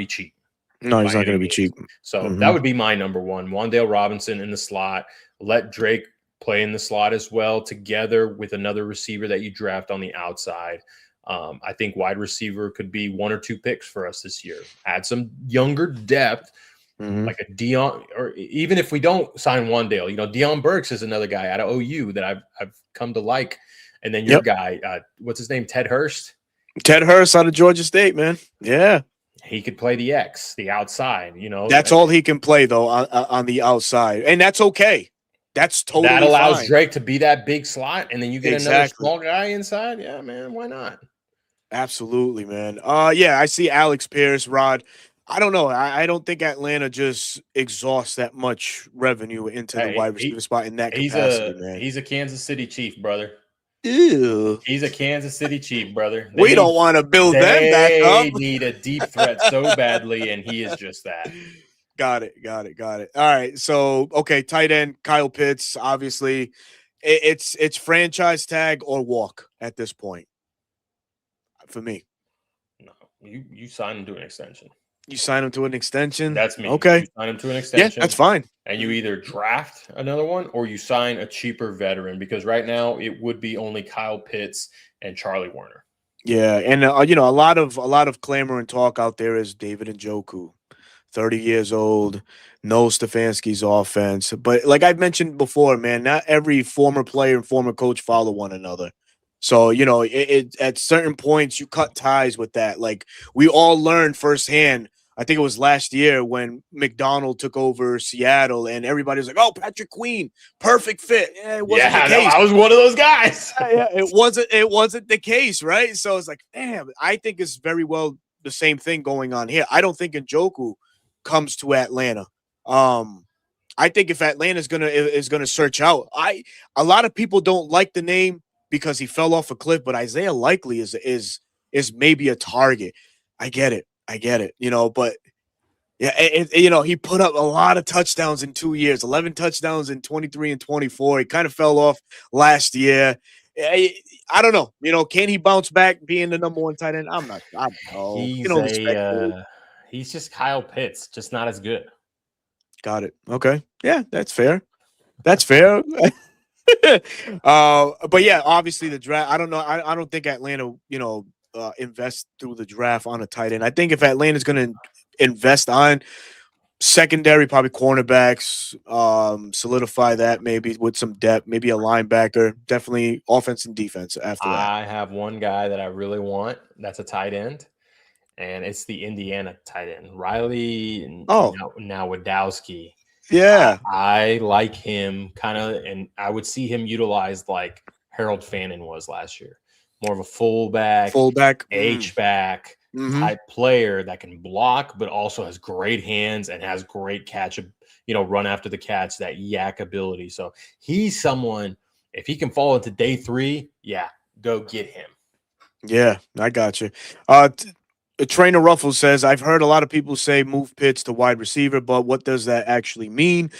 cheap. No, he's not going to be cheap. So that would be my number one. Wan'Dale Robinson in the slot. Let Drake play in the slot as well, together with another receiver that you draft on the outside. I think wide receiver could be 1 or 2 picks for us this year. Add some younger depth, like a Dion, or even if we don't sign Wan'Dale, Dion Burks is another guy out of OU that I've come to like. And then your guy, what's his name? Ted Hurst. Ted Hurst out of Georgia State, man. Yeah. He could play the X, the outside, That's all he can play, though, on the outside. And that's okay. That's That totally allows fine. Drake to be that big slot, and then you get another Exactly. small guy inside. Yeah, man, why not? Absolutely, man. Yeah, I see Alex Pierce, Rod. I don't know. I don't think Atlanta just exhausts that much revenue into the Hey, wide receiver spot in that he's capacity, a man. he's a Kansas City Chief, brother. Ew. He's a Kansas City Chief, brother. We don't want to build them back up. They need a deep threat so badly, and he is just that. Got it. Got it. Got it. All right. So, okay, tight end Kyle Pitts. Obviously, it's franchise tag or walk at this point for me. No, you sign him to an extension. You sign him to an extension. That's me. Okay. You sign him to an Yeah, extension, that's fine. and you either draft another one or you sign a cheaper veteran, because right now it would be only Kyle Pitts and Charlie Warner. Yeah, and a lot of clamor and talk out there is David Njoku, 30 years old, knows Stefanski's offense. But like I've mentioned before, man, not every former player and former coach follow one another. So, at certain points you cut ties with that. Like we all learned firsthand. I think it was last year when McDonald took over Seattle and everybody was like, "Oh, Patrick Queen, perfect fit." Yeah, it wasn't the Yeah, no, case. I was one of those guys. Yeah, it wasn't the case, right? So it's like, damn, I think it's very well the same thing going on here. I don't think Njoku comes to Atlanta. I think if Atlanta is gonna search out, a lot of people don't like the name because he fell off a cliff, but Isaiah Likely is maybe a target. I get it. But yeah, he put up a lot of touchdowns in 2 years, 11 touchdowns in 23 and 24. He kind of fell off last year. I don't know. Can he bounce back being the number one tight end? I don't know. You can He's only speculate. he's just Kyle Pitts, just not as good. Got it. Okay. Yeah, that's fair. That's fair. But yeah, obviously the draft. I don't know. I don't think Atlanta, invest through the draft on a tight end. I think if Atlanta's going to invest on secondary, probably cornerbacks, solidify that maybe with some depth, maybe a linebacker, definitely offense and defense after that. I have one guy that I really want. That's a tight end, and it's the Indiana tight end, Riley Oh, Nowodowski. yeah. I like him kind of, and I would see him utilized like Harold Fannin was last year. More of a fullback, Fullback. H-back Mm-hmm. type player that can block, but also has great hands and has great catch, run after the catch, that yak ability. So he's someone, if he can fall into day 3, yeah, go get him. Yeah, I got you. Trainer Ruffles says, I've heard a lot of people say move Pitts to wide receiver, but what does that actually mean?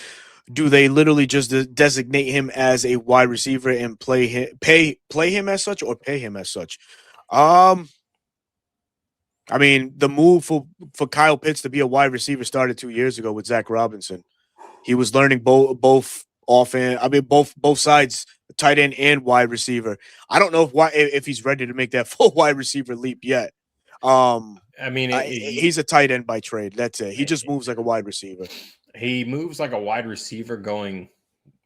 Do they literally just designate him as a wide receiver and play him as such or pay him as such? I mean, the move for Kyle Pitts to be a wide receiver started 2 years ago with Zach Robinson. He was learning both offense. I mean, both sides, tight end and wide receiver. I don't know if he's ready to make that full wide receiver leap yet. I mean, he's a tight end by trade. That's it. He just moves like a wide receiver. He moves like a wide receiver going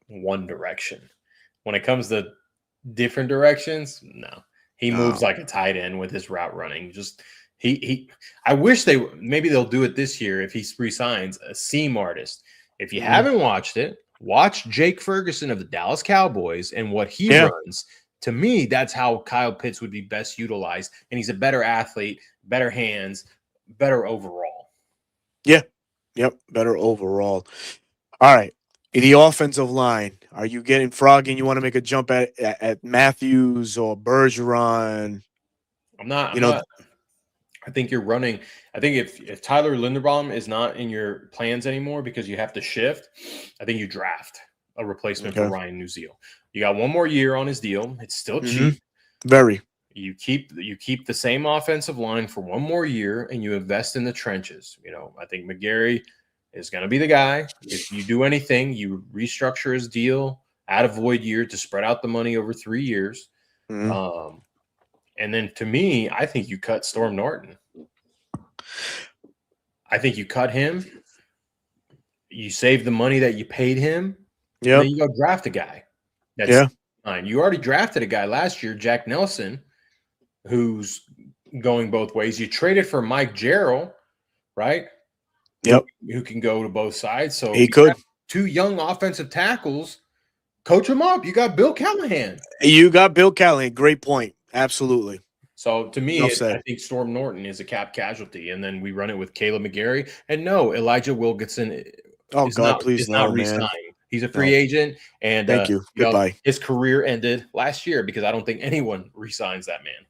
one direction. When it comes to different directions, no. He moves like a tight end with his route running. Just I wish they'll do it this year if he resigns a seam artist. If you haven't watched it, watch Jake Ferguson of the Dallas Cowboys and what he runs. To me, that's how Kyle Pitts would be best utilized. And he's a better athlete, better hands, better overall. Yeah. Yep. Better overall. All right. The offensive line. Are you getting froggy and you want to make a jump at Matthews or Bergeron? I'm not. I think you're running. I think if Tyler Linderbaum is not in your plans anymore because you have to shift, I think you draft a replacement for Ryan Nuzeel. You got one more year on his deal. It's still cheap. Very. You keep the same offensive line for one more year, and you invest in the trenches. I think McGarry is going to be the guy. If you do anything, you restructure his deal, add a void year to spread out the money over 3 years. And then to me, I think you cut Storm Norton. I think you cut him. You save the money that you paid him. Yeah. Then you go draft a guy. That's fine. You already drafted a guy last year, Jack Nelson, who's going both ways. You traded for Mike Jarrell, right? Yep. Who can go to both sides. So he could. 2 young offensive tackles Coach him up. You got Bill Callahan. You got Bill Callahan. Great point. Absolutely. So to me, Enough said. I think Storm Norton is a cap casualty, and then we run it with Caleb McGarry. And no, Elijah Wilkinson Oh is God, not please is not no, man. re-signing. He's a free No. agent, and Thank you. you know, Goodbye. his career ended last year because I don't think anyone re-signs that man.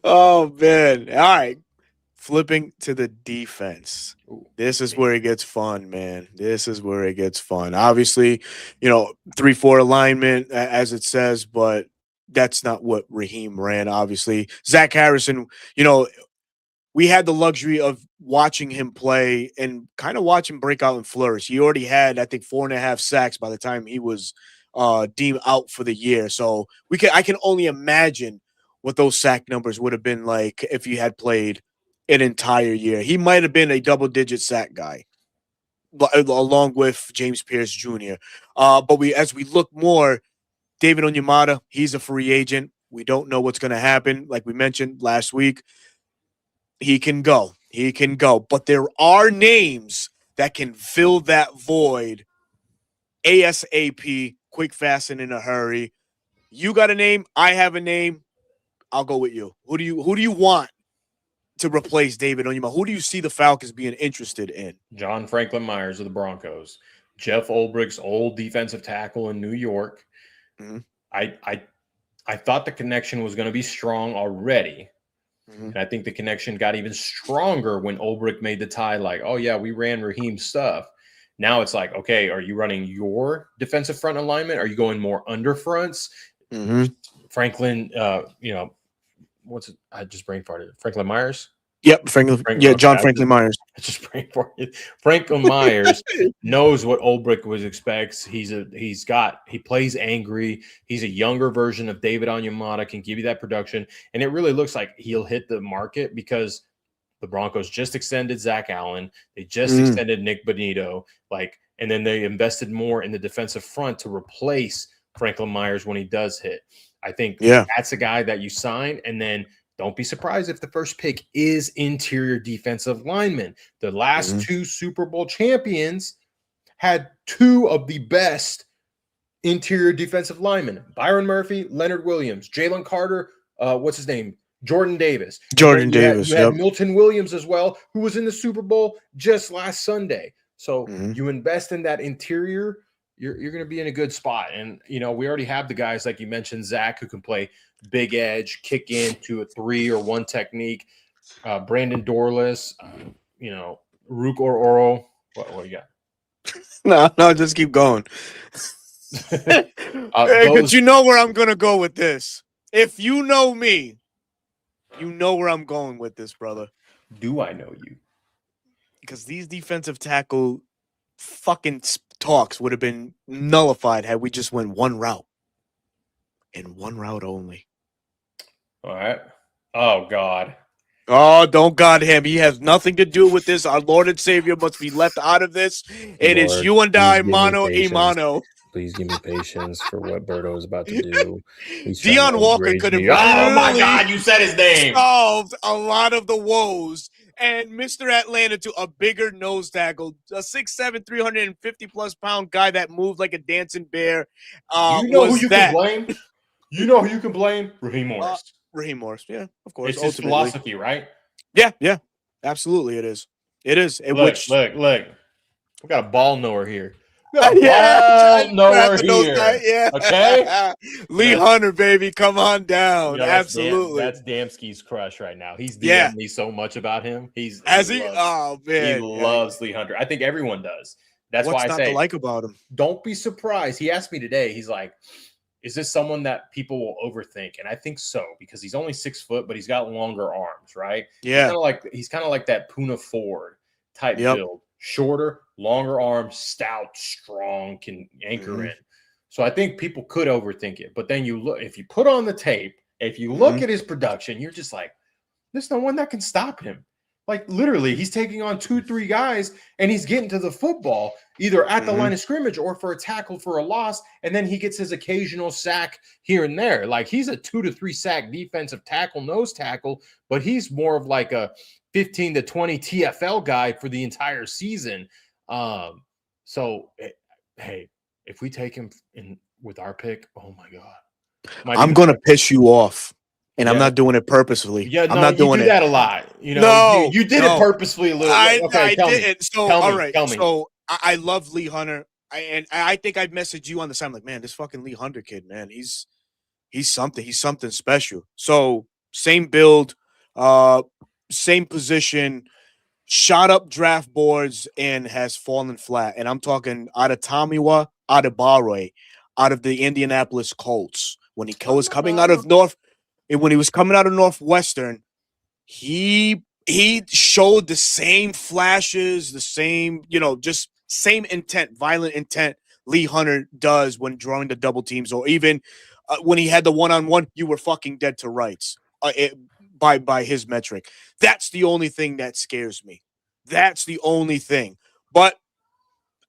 Oh man. All right. Flipping to the defense. Ooh, This is where it gets fun, man. This is where it gets fun. Obviously, 3-4 alignment, as it says, but that's not what Raheem ran, obviously. Zach Harrison, we had the luxury of watching him play and kind of watch him break out and flourish. He already had, I think, 4.5 sacks by the time he was deemed out for the year. So I can only imagine what those sack numbers would have been like if he had played an entire year. He might have been a double-digit sack guy, along with James Pierce Jr. But as we look more, David Onyemata, he's a free agent. We don't know what's going to happen. Like we mentioned last week, he can go. He can go. But there are names that can fill that void ASAP, quick, fast, and in a hurry. You got a name. I have a name. I'll go with you. Who do you want to replace David Onyema? Who do you see the Falcons being interested in? John Franklin Myers of the Broncos, Jeff Ulbricht's old defensive tackle in New York. Mm-hmm. I thought the connection was going to be strong already. Mm-hmm. And I think the connection got even stronger when Ulbricht made the tie, like, oh, yeah, we ran Raheem's stuff. Now it's like, okay, are you running your defensive front alignment? Are you going more under fronts? Mm-hmm. Franklin, what's it? I just brain farted. Franklin Myers? Yep, John Franklin Myers. I just brain farted. Franklin Myers knows what Ulbricht expects. He plays angry. He's a younger version of David Onyemata, can give you that production. And it really looks like he'll hit the market because the Broncos just extended Zach Allen. They just extended Nick Bonito. And then they invested more in the defensive front to replace Franklin Myers when he does hit. I think that's a guy that you sign, and then don't be surprised if the first pick is interior defensive lineman. The last two Super Bowl champions had two of the best interior defensive linemen: Byron Murphy, Leonard Williams, Jalen Carter, what's his name? Jordan Davis. You had Milton Williams as well, who was in the Super Bowl just last Sunday. So you invest in that interior, you're going to be in a good spot. And, we already have the guys, like you mentioned, Zach, who can play big edge, kick into a 3 or 1 technique. Brandon Dorless, Rook or Oro. What you got? No, just keep going. But you know where I'm going to go with this. If you know me, you know where I'm going with this, brother. Do I know you? Because these defensive tackle fucking talks would have been nullified had we just went one route. And one route only. All right. Oh, God. Oh, don't God him. He has nothing to do with this. Our Lord and Savior must be left out of this. It is you and I, mano a mano. Please give me patience for what Berto is about to do. Deion Walker could have oh my God, you said his name. Solved a lot of the woes. And Mr. Atlanta to a bigger nose tackle, a 6'7", 350-plus pound guy that moved like a dancing bear. You know who you can blame? You know who you can blame? Raheem Morris. Raheem Morris, yeah, of course. It's his philosophy, right? Yeah, absolutely it is. It is. Look. We got a ball knower here. Yeah, here. Okay. Lee Hunter, baby, come on down. Absolutely. That's Damsky's crush right now. He's DM'd me so much about him. Oh man, he loves Lee Hunter. I think everyone does. That's what's why I not say to like about him. Don't be surprised. He asked me today. He's like, "Is this someone that people will overthink?" And I think so because he's only 6 foot, but he's got longer arms, right? Yeah, he's kind of like that Puna Ford type build. Shorter, longer arms, stout, strong, can anchor in. So I think people could overthink it. But then you look, if you put on the tape, if you look at his production, you're just like, there's no one that can stop him. Like literally, he's taking on 2-3 guys and he's getting to the football either at the line of scrimmage or for a tackle for a loss. And then he gets his occasional sack here and there. Like he's a 2 to 3 sack defensive tackle, nose tackle, but he's more of like a 15 to 20 TFL guy for the entire season. So, hey, if we take him in with our pick, oh my God. I'm going to piss you off, and I'm Yeah. not doing it purposefully. Yeah, I'm no, not you doing do it. that a lot. You know, No, you did it no. purposefully a little. Okay, I tell me. didn't. So, Tell all me. right. Tell me. So, I love Lee Hunter. And I think I messaged you on the side. I'm like, man, this fucking Lee Hunter kid, man, he's something. He's something special. So, same build, same position, shot up draft boards and has fallen flat. And I'm talking out of Tamiwa, out of Barre, out of the Indianapolis Colts. When he was coming out of when he was coming out of Northwestern, he showed the same flashes, the same, just same intent, violent intent Lee Hunter does when drawing the double teams, or even when he had the one-on-one, you were fucking dead to rights by his metric. That's the only thing that scares me. That's the only thing. But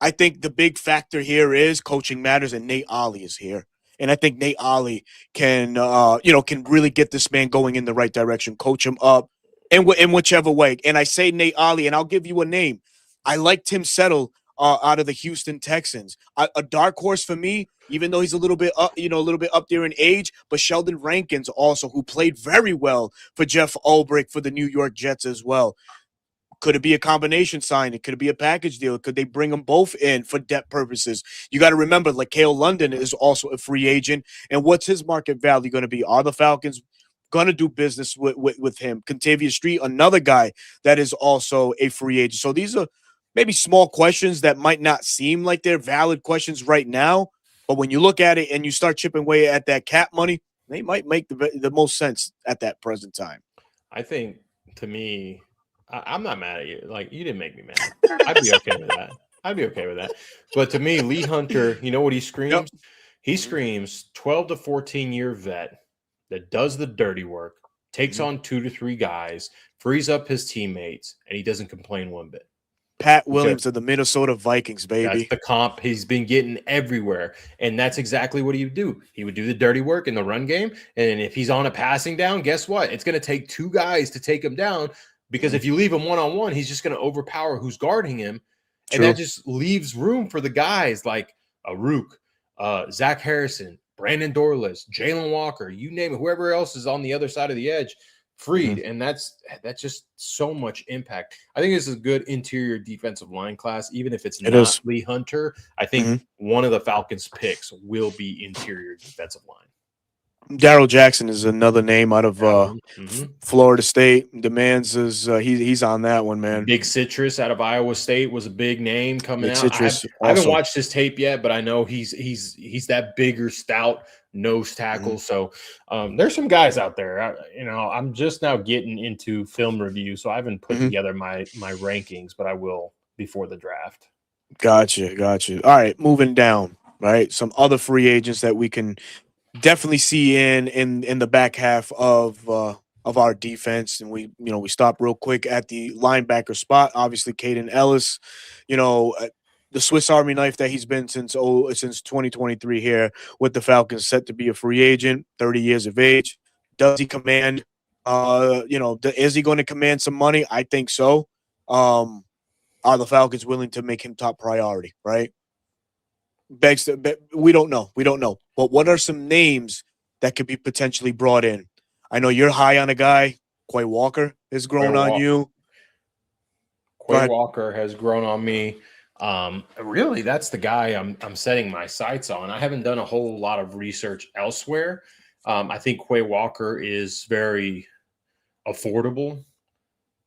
I think the big factor here is coaching matters, and Nate Ollie is here. And I think Nate Ollie can really get this man going in the right direction, coach him up in whichever way. And I say Nate Ollie, and I'll give you a name. I like Tim Settle out of the Houston Texans. A dark horse for me, even though he's a little bit up there in age, but Sheldon Rankins also, who played very well for Jeff Ulbrich for the New York Jets as well. Could it be a combination signing? Could it be a package deal? Could they bring them both in for depth purposes? You got to remember, Kale London is also a free agent. And what's his market value going to be? Are the Falcons going to do business with him? Contavious Street, another guy that is also a free agent. So these are maybe small questions that might not seem like they're valid questions right now. But when you look at it and you start chipping away at that cap money, they might make the most sense at that present time. I think, to me, I'm not mad at you. Like, you didn't make me mad. I'd be okay with that. I'd be okay with that. But to me, Lee Hunter, you know what he screams? Yep. He screams 12 to 14-year vet that does the dirty work, takes on 2 to 3 guys, frees up his teammates, and he doesn't complain one bit. Pat Williams of the Minnesota Vikings, baby. That's the comp he's been getting everywhere. And that's exactly what he would do. He would do the dirty work in the run game. And if he's on a passing down, guess what? It's going to take 2 guys to take him down, because if you leave him one-on-one, he's just going to overpower who's guarding him. And that just leaves room for the guys like Rook, Zach Harrison, Brandon Dorless, Jalen Walker, you name it, whoever else is on the other side of the edge, freed. And that's just so much impact. I think this is a good interior defensive line class, even if it's not Lee Hunter. I think one of the Falcons' picks will be interior defensive line. Darrell Jackson is another name out of Florida State. Demands is he's on that one, man. Big Citrus out of Iowa State was a big name coming out. Citrus I haven't watched his tape yet, but I know he's that bigger, stout nose tackle. So there's some guys out there. I'm just now getting into film review, so I haven't put together my rankings, but I will before the draft. Gotcha. All right, moving down. Right, some other free agents that we can definitely see in the back half of our defense, and we stop real quick at the linebacker spot. Obviously, Caden Ellis, the Swiss Army knife that he's been since 2023 here with the Falcons, set to be a free agent, 30 years of age. Does he command? Is he going to command some money? I think so. Are the Falcons willing to make him top priority? Right. We don't know. But what are some names that could be potentially brought in? I know you're high on a guy. Quay Walker has grown on you. Quay Walker has grown on me. Really, that's the guy I'm setting my sights on. I haven't done a whole lot of research elsewhere. I think Quay Walker is very affordable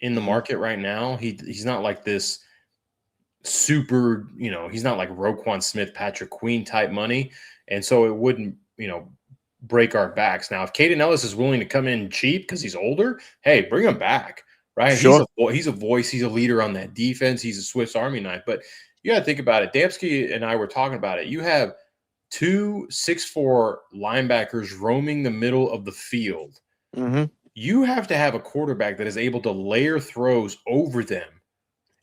in the market right now. He's not like this super, he's not like Roquan Smith, Patrick Queen type money. And so it wouldn't, break our backs. Now, if Caden Ellis is willing to come in cheap because he's older, hey, bring him back, right? Sure. He's a voice. He's a leader on that defense. He's a Swiss Army knife. But you got to think about it. Damsky and I were talking about it. You have 2 6'4" linebackers roaming the middle of the field. You have to have a quarterback that is able to layer throws over them.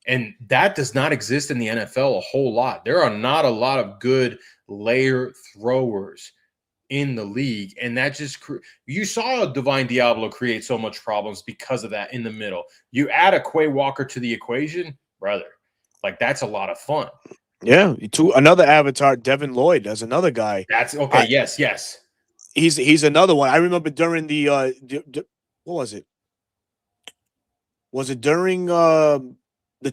And that does not exist in the NFL a whole lot. There are not a lot of good layer throwers in the league. And that just you saw Divine Diablo create so much problems because of that in the middle. You add a Quay Walker to the equation, brother, like that's a lot of fun. Yeah, another avatar, Devin Lloyd, as another guy. That's okay. I Yes. he's another one. I remember during the what was it? Was it during the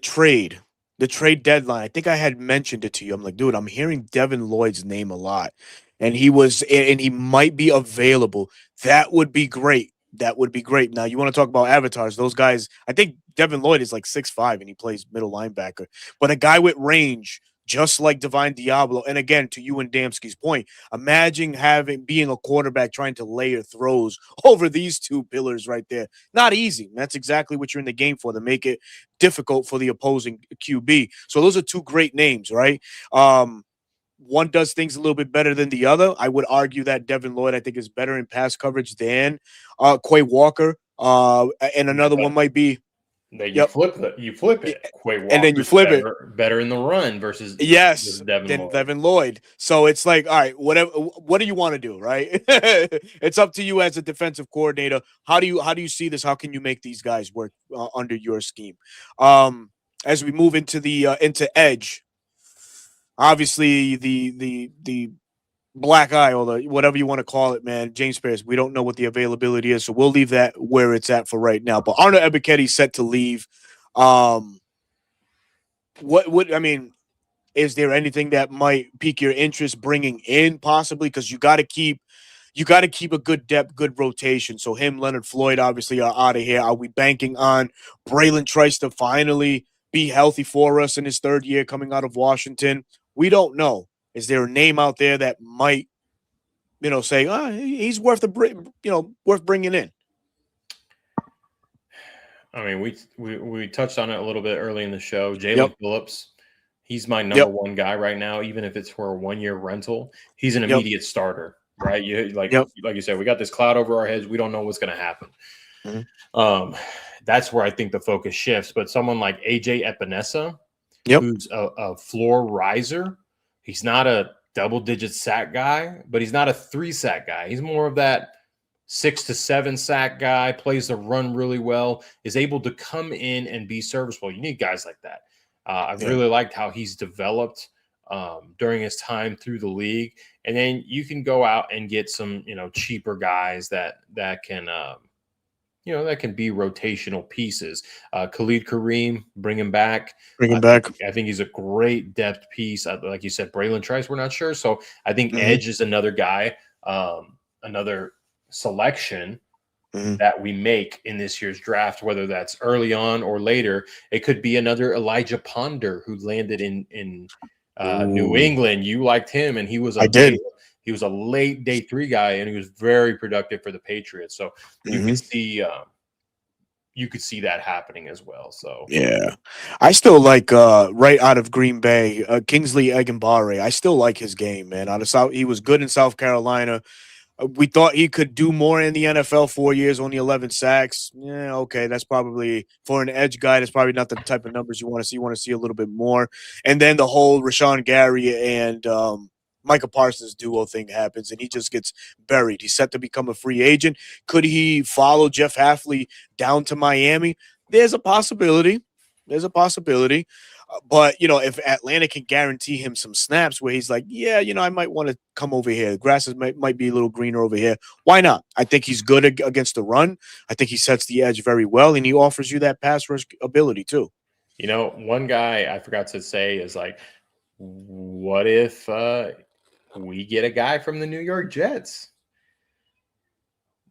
trade, the trade deadline? I think I had mentioned it to you. I'm like, dude, I'm hearing Devin Lloyd's name a lot, and he might be available. That would be great. That would be great. Now you want to talk about avatars? Those guys. I think Devin Lloyd is like 6'5" and he plays middle linebacker. But a guy with range, just like Divine Diablo. And again, to you and Damsky's point, imagine being a quarterback trying to layer throws over these two pillars right there. Not easy. That's exactly what you're in the game for, to make it difficult for the opposing QB. So those are two great names, right? One does things a little bit better than the other. I would argue that Devin Lloyd, I think, is better in pass coverage than Quay Walker. And another one might be, Then yep, you flip it. Quay and then you Walker's flip it. better in the run versus Yes, Devin then Lloyd. Devin Lloyd. So it's like, all right, whatever. What do you want to do, right? It's up to you as a defensive coordinator. How do you see this? How can you make these guys work under your scheme? As we move into the into edge, obviously the black eye or the whatever you want to call it, man. James Spears. We don't know what the availability is, so we'll leave that where it's at for right now. But Arnold Ebiketie set to leave. What would I mean? Is there anything that might pique your interest bringing in possibly? Because you got to keep a good depth, good rotation. So him, Leonard Floyd, obviously are out of here. Are we banking on Braylon Trice to finally be healthy for us in his third year coming out of Washington? We don't know. Is there a name out there that might, say, he's worth worth bringing in? I mean, we touched on it a little bit early in the show. Jalen Yep. Phillips. He's my number one guy right now, even if it's for a 1-year rental. He's an immediate starter, right? Like you said, we got this cloud over our heads. We don't know what's going to happen. Mm-hmm. That's where I think the focus shifts. But someone like AJ Epinesa, who's a floor riser, he's not a double-digit sack guy, but he's not a 3-sack guy. He's more of that 6 to 7 sack guy, plays the run really well, is able to come in and be serviceable. You need guys like that. I've really liked how he's developed during his time through the league. And then you can go out and get some, cheaper guys that can, that can be rotational pieces. Khalid Kareem, bring him back. I think he's a great depth piece. Like you said, Braylon Trice, we're not sure. So I think Edge is another guy, another selection that we make in this year's draft, whether that's early on or later. It could be another Elijah Ponder who landed in New England. You liked him, and he was a late day 3 guy, and he was very productive for the Patriots. So you could see that happening as well. So yeah, I still like right out of Green Bay, Kingsley Egenbare. I still like his game, man. Out of South, he was good in South Carolina. We thought he could do more in the NFL. 4 years, only 11 sacks. Yeah, okay, that's probably for an edge guy. That's probably not the type of numbers you want to see. You want to see a little bit more. And then the whole Rashawn Gary and Micah Parsons duo thing happens, and he just gets buried. He's set to become a free agent. Could he follow Jeff Hafley down to Miami? There's a possibility. But, if Atlanta can guarantee him some snaps where he's like, yeah, I might want to come over here. The grass might be a little greener over here. Why not? I think he's good against the run. I think he sets the edge very well, and he offers you that pass rush ability too. One guy I forgot to say is like, what if we get a guy from the New York Jets?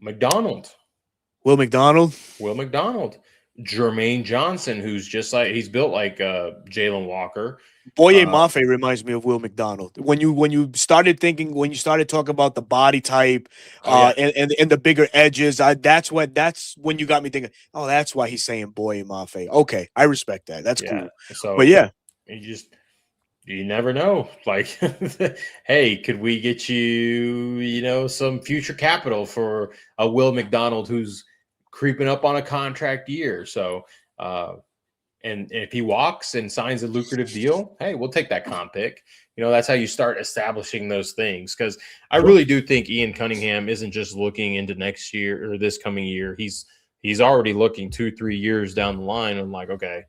Will McDonald. Jermaine Johnson, who's just like, he's built like Jalen Walker. Boye Mafe reminds me of Will McDonald. When you started talking about the body type and the bigger edges, that's when you got me thinking, oh, that's why he's saying Boye Mafe. Okay, I respect that. That's cool. So, but yeah, you never know. Like, hey, could we get you, some future capital for a Will McDonald who's creeping up on a contract year? So, and if he walks and signs a lucrative deal, hey, we'll take that comp pick. That's how you start establishing those things. Because I really do think Ian Cunningham isn't just looking into next year or this coming year. He's already looking 2-3 years down the line. I'm like, okay,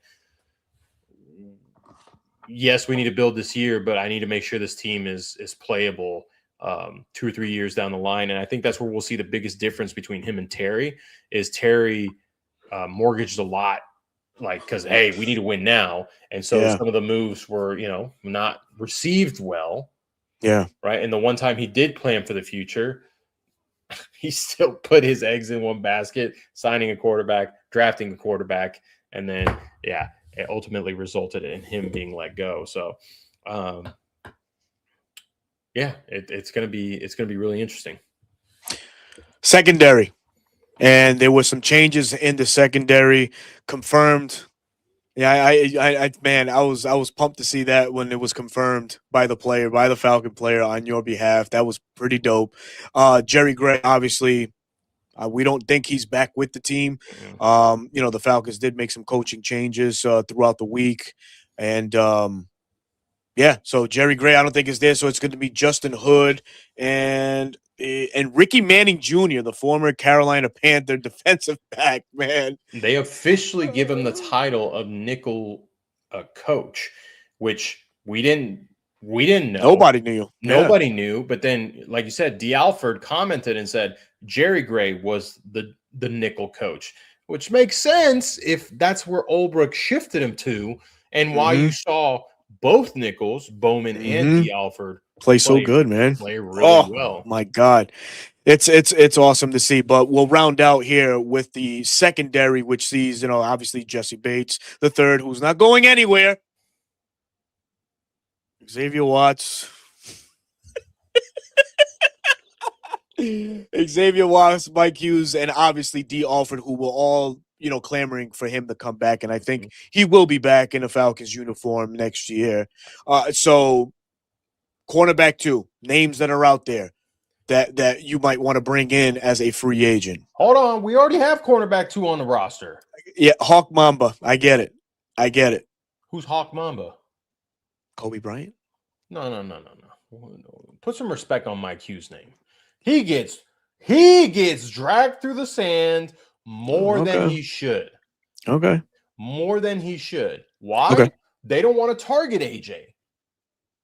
yes, we need to build this year, but I need to make sure this team is playable 2 or 3 years down the line. And I think that's where we'll see the biggest difference between him and Terry is Terry mortgaged a lot, like, because, hey, we need to win now. And so some of the moves were, not received well. Yeah. Right. And the one time he did plan for the future, he still put his eggs in one basket, signing a quarterback, drafting a quarterback, and then, it ultimately resulted in him being let go. So, it's gonna be really interesting. Secondary, and there were some changes in the secondary confirmed. Yeah, I was pumped to see that when it was confirmed by the Falcon player on your behalf. That was pretty dope. Jerry Gray, obviously, we don't think he's back with the team. The Falcons did make some coaching changes throughout the week, and so Jerry Gray, I don't think is there. So it's going to be Justin Hood and Ricky Manning Jr., the former Carolina Panther defensive back. Man, they officially give him the title of nickel coach, which we didn't know. Nobody knew. Nobody knew. But then, like you said, D. Alford commented and said Jerry Gray was the nickel coach, which makes sense if that's where Ulbrich shifted him to, and why you saw both nickels, Bowman and D. Alford, play so good, man. Play really well. My God. It's awesome to see. But we'll round out here with the secondary, which sees, obviously Jesse Bates, the third, who's not going anywhere. Xavier Watts. Xavier Watts, Mike Hughes, and obviously D. Alford, who will all clamoring for him to come back, and I think he will be back in a Falcons uniform next year. So, cornerback 2, names that are out there that you might want to bring in as a free agent. Hold on, we already have cornerback 2 on the roster. Yeah, Hawk Mamba. I get it. Who's Hawk Mamba? Kobe Bryant? No. Put some respect on Mike Hughes' name. He gets dragged through the sand more than he should. Okay. More than he should. Why? Okay. They don't want to target AJ.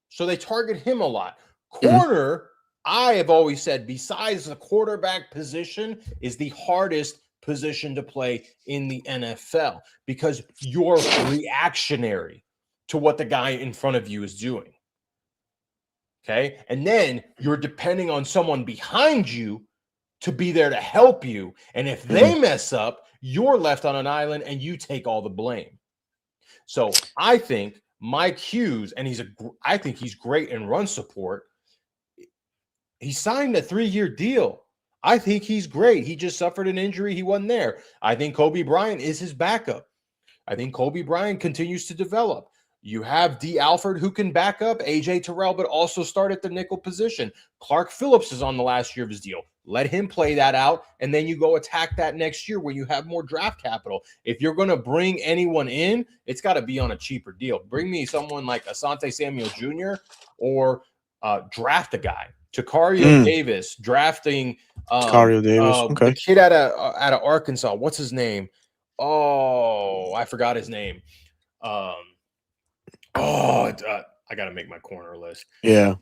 So they target him a lot. Corner, I have always said, besides the quarterback position, is the hardest position to play in the NFL because you're reactionary to what the guy in front of you is doing. Okay. And then you're depending on someone behind you to be there to help you. And if they mess up, you're left on an island and you take all the blame. So I think Mike Hughes, and I think he's great in run support. He signed a 3-year deal. I think he's great. He just suffered an injury. He wasn't there. I think Kobe Bryant is his backup. I think Kobe Bryant continues to develop. You have D. Alford who can back up AJ Terrell, but also start at the nickel position. Clark Phillips is on the last year of his deal. Let him play that out, and then you go attack that next year when you have more draft capital. If you're going to bring anyone in, it's got to be on a cheaper deal. Bring me someone like Asante Samuel Jr. or draft a guy. Tacario Davis, drafting Tacario Davis. Okay. The kid out of Arkansas. What's his name? Oh, I forgot his name. I got to make my corner list. Yeah.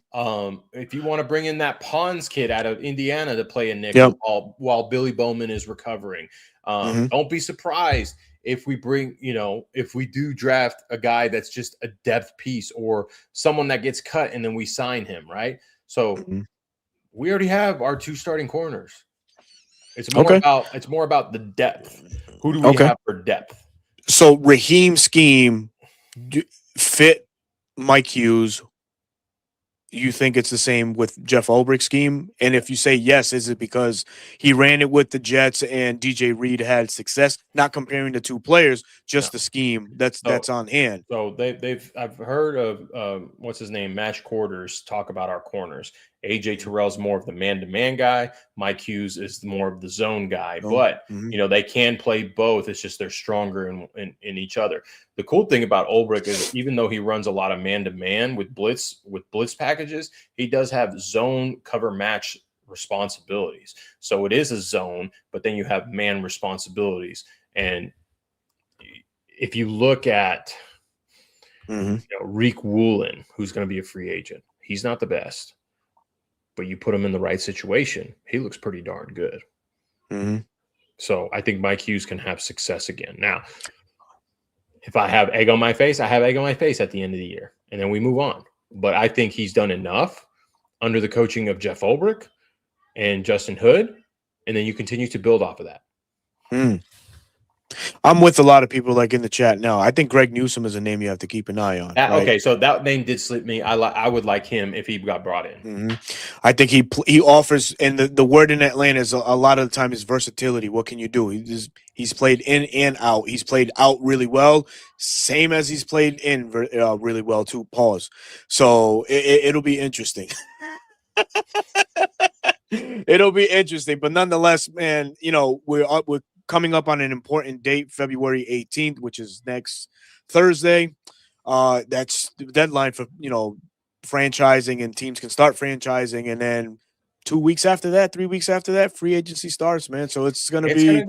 If you want to bring in that Pons kid out of Indiana to play a nickel while Billy Bowman is recovering, don't be surprised if we do draft a guy that's just a depth piece or someone that gets cut and then we sign him, right? So we already have our 2 starting corners. It's more about the depth. Who do we have for depth? So Raheem's scheme fit Mike Hughes. You think it's the same with Jeff Ulbrich's scheme? And if you say yes, is it because he ran it with the Jets and DJ Reed had success? Not comparing the 2 players, just the scheme that's on hand. So I've heard of what's his name, Match Quarters, talk about our corners. AJ Terrell's more of the man-to-man guy. Mike Hughes is more of the zone guy. But they can play both. It's just they're stronger in each other. The cool thing about Ulbrich is even though he runs a lot of man-to-man with blitz packages, he does have zone cover match responsibilities. So it is a zone, but then you have man responsibilities. And if you look at Mhm. Reek Woolen, who's going to be a free agent. He's not the best, but you put him in the right situation, he looks pretty darn good. Mhm. So I think Mike Hughes can have success again. Now, if I have egg on my face, I have egg on my face at the end of the year, and then we move on. But I think he's done enough under the coaching of Jeff Ulbrich and Justin Hood, and then you continue to build off of that. Mm. I'm with a lot of people like in the chat now. I think Greg Newsome is a name you have to keep an eye on. Right? Okay, so that name did slip me. I would like him if he got brought in. Mm-hmm. I think he offers, and the word in Atlanta is a lot of the time is versatility. What can you do? He's played in and out. He's played out really well, same as he's played in really well too. Pause. So it'll be interesting. It'll be interesting, but nonetheless, man, we're coming up on an important date, February 18th, which is next Thursday. That's the deadline for franchising, and teams can start franchising, and then 2 weeks after that, 3 weeks after that, free agency starts, man. So it's gonna be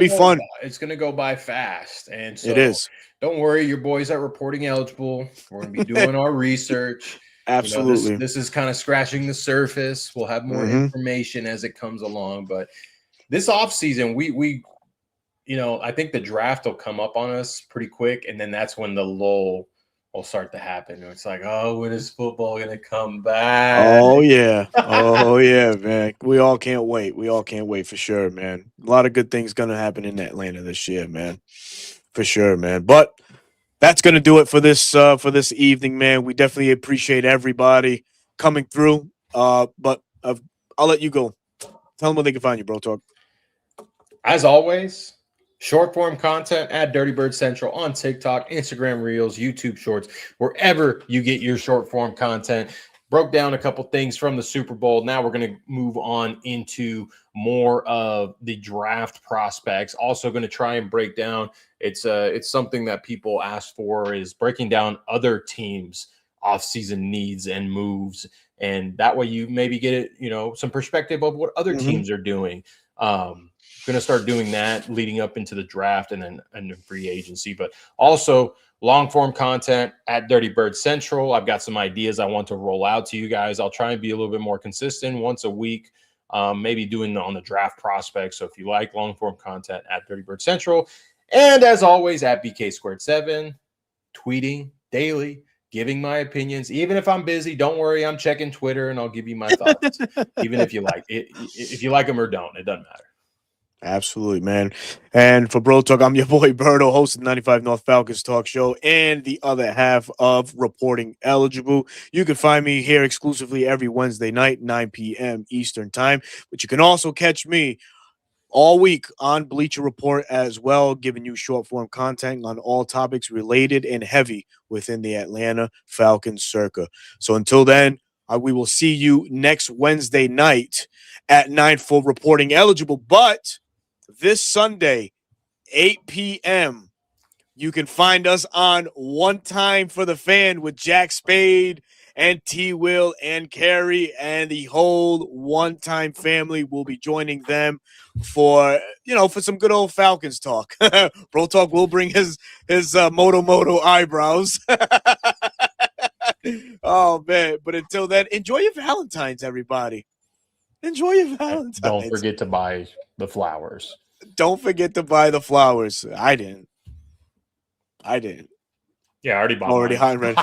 fun. It's gonna go by fast, and so it is. Don't worry, your boys are reporting eligible. We're gonna be doing our research. Absolutely. This is kind of scratching the surface. We'll have more information as it comes along, but this offseason, we I think the draft will come up on us pretty quick, and then that's when the lull will start to happen. It's like, oh, when is football going to come back? Oh, yeah. Oh, yeah, man. We all can't wait. We all can't wait for sure, man. A lot of good things going to happen in Atlanta this year, man. For sure, man. But that's going to do it for this evening, man. We definitely appreciate everybody coming through. But I'll let you go. Tell them where they can find you, Bro Talk. As always, short form content at Dirty Bird Central on TikTok, Instagram Reels, YouTube Shorts, wherever you get your short form content. Broke down a couple things from the Super Bowl. Now we're going to move on into more of the draft prospects. Also going to try and break down. It's something that people ask for, is breaking down other teams' offseason needs and moves, and that way you maybe get some perspective of what other teams are doing. Going to start doing that leading up into the draft and then free agency, but also long form content at Dirty Bird Central. I've got some ideas I want to roll out to you guys. I'll try and be a little bit more consistent once a week, maybe doing on the draft prospects. So if you like long form content, at Dirty Bird Central, and as always at BK2 tweeting daily, giving my opinions. Even if I'm busy, don't worry, I'm checking Twitter and I'll give you my thoughts. Even if you like it, if you like them or don't, it doesn't matter. Absolutely, man. And for Bro Talk, I'm your boy Berto, host of 95 North Falcons Talk Show and the other half of Reporting Eligible. You can find me here exclusively every Wednesday night, 9 p.m. Eastern Time. But you can also catch me all week on Bleacher Report as well, giving you short form content on all topics related and heavy within the Atlanta Falcons circa. So until then, we will see you next Wednesday night at 9 for Reporting Eligible. But this Sunday, 8 p.m., you can find us on One Time for the Fan with Jack Spade and T-Will and Carrie, and the whole One Time family will be joining them for some good old Falcons talk. Bro Talk will bring his Moto eyebrows. Oh, man. But until then, enjoy your Valentine's, everybody. Enjoy your Valentine's. Don't forget to buy the flowers. Don't forget to buy the flowers. I didn't. Yeah, I already bought already mine. high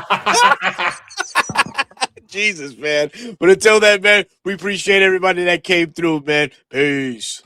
red. Jesus, man. But until then, man, we appreciate everybody that came through, man. Peace.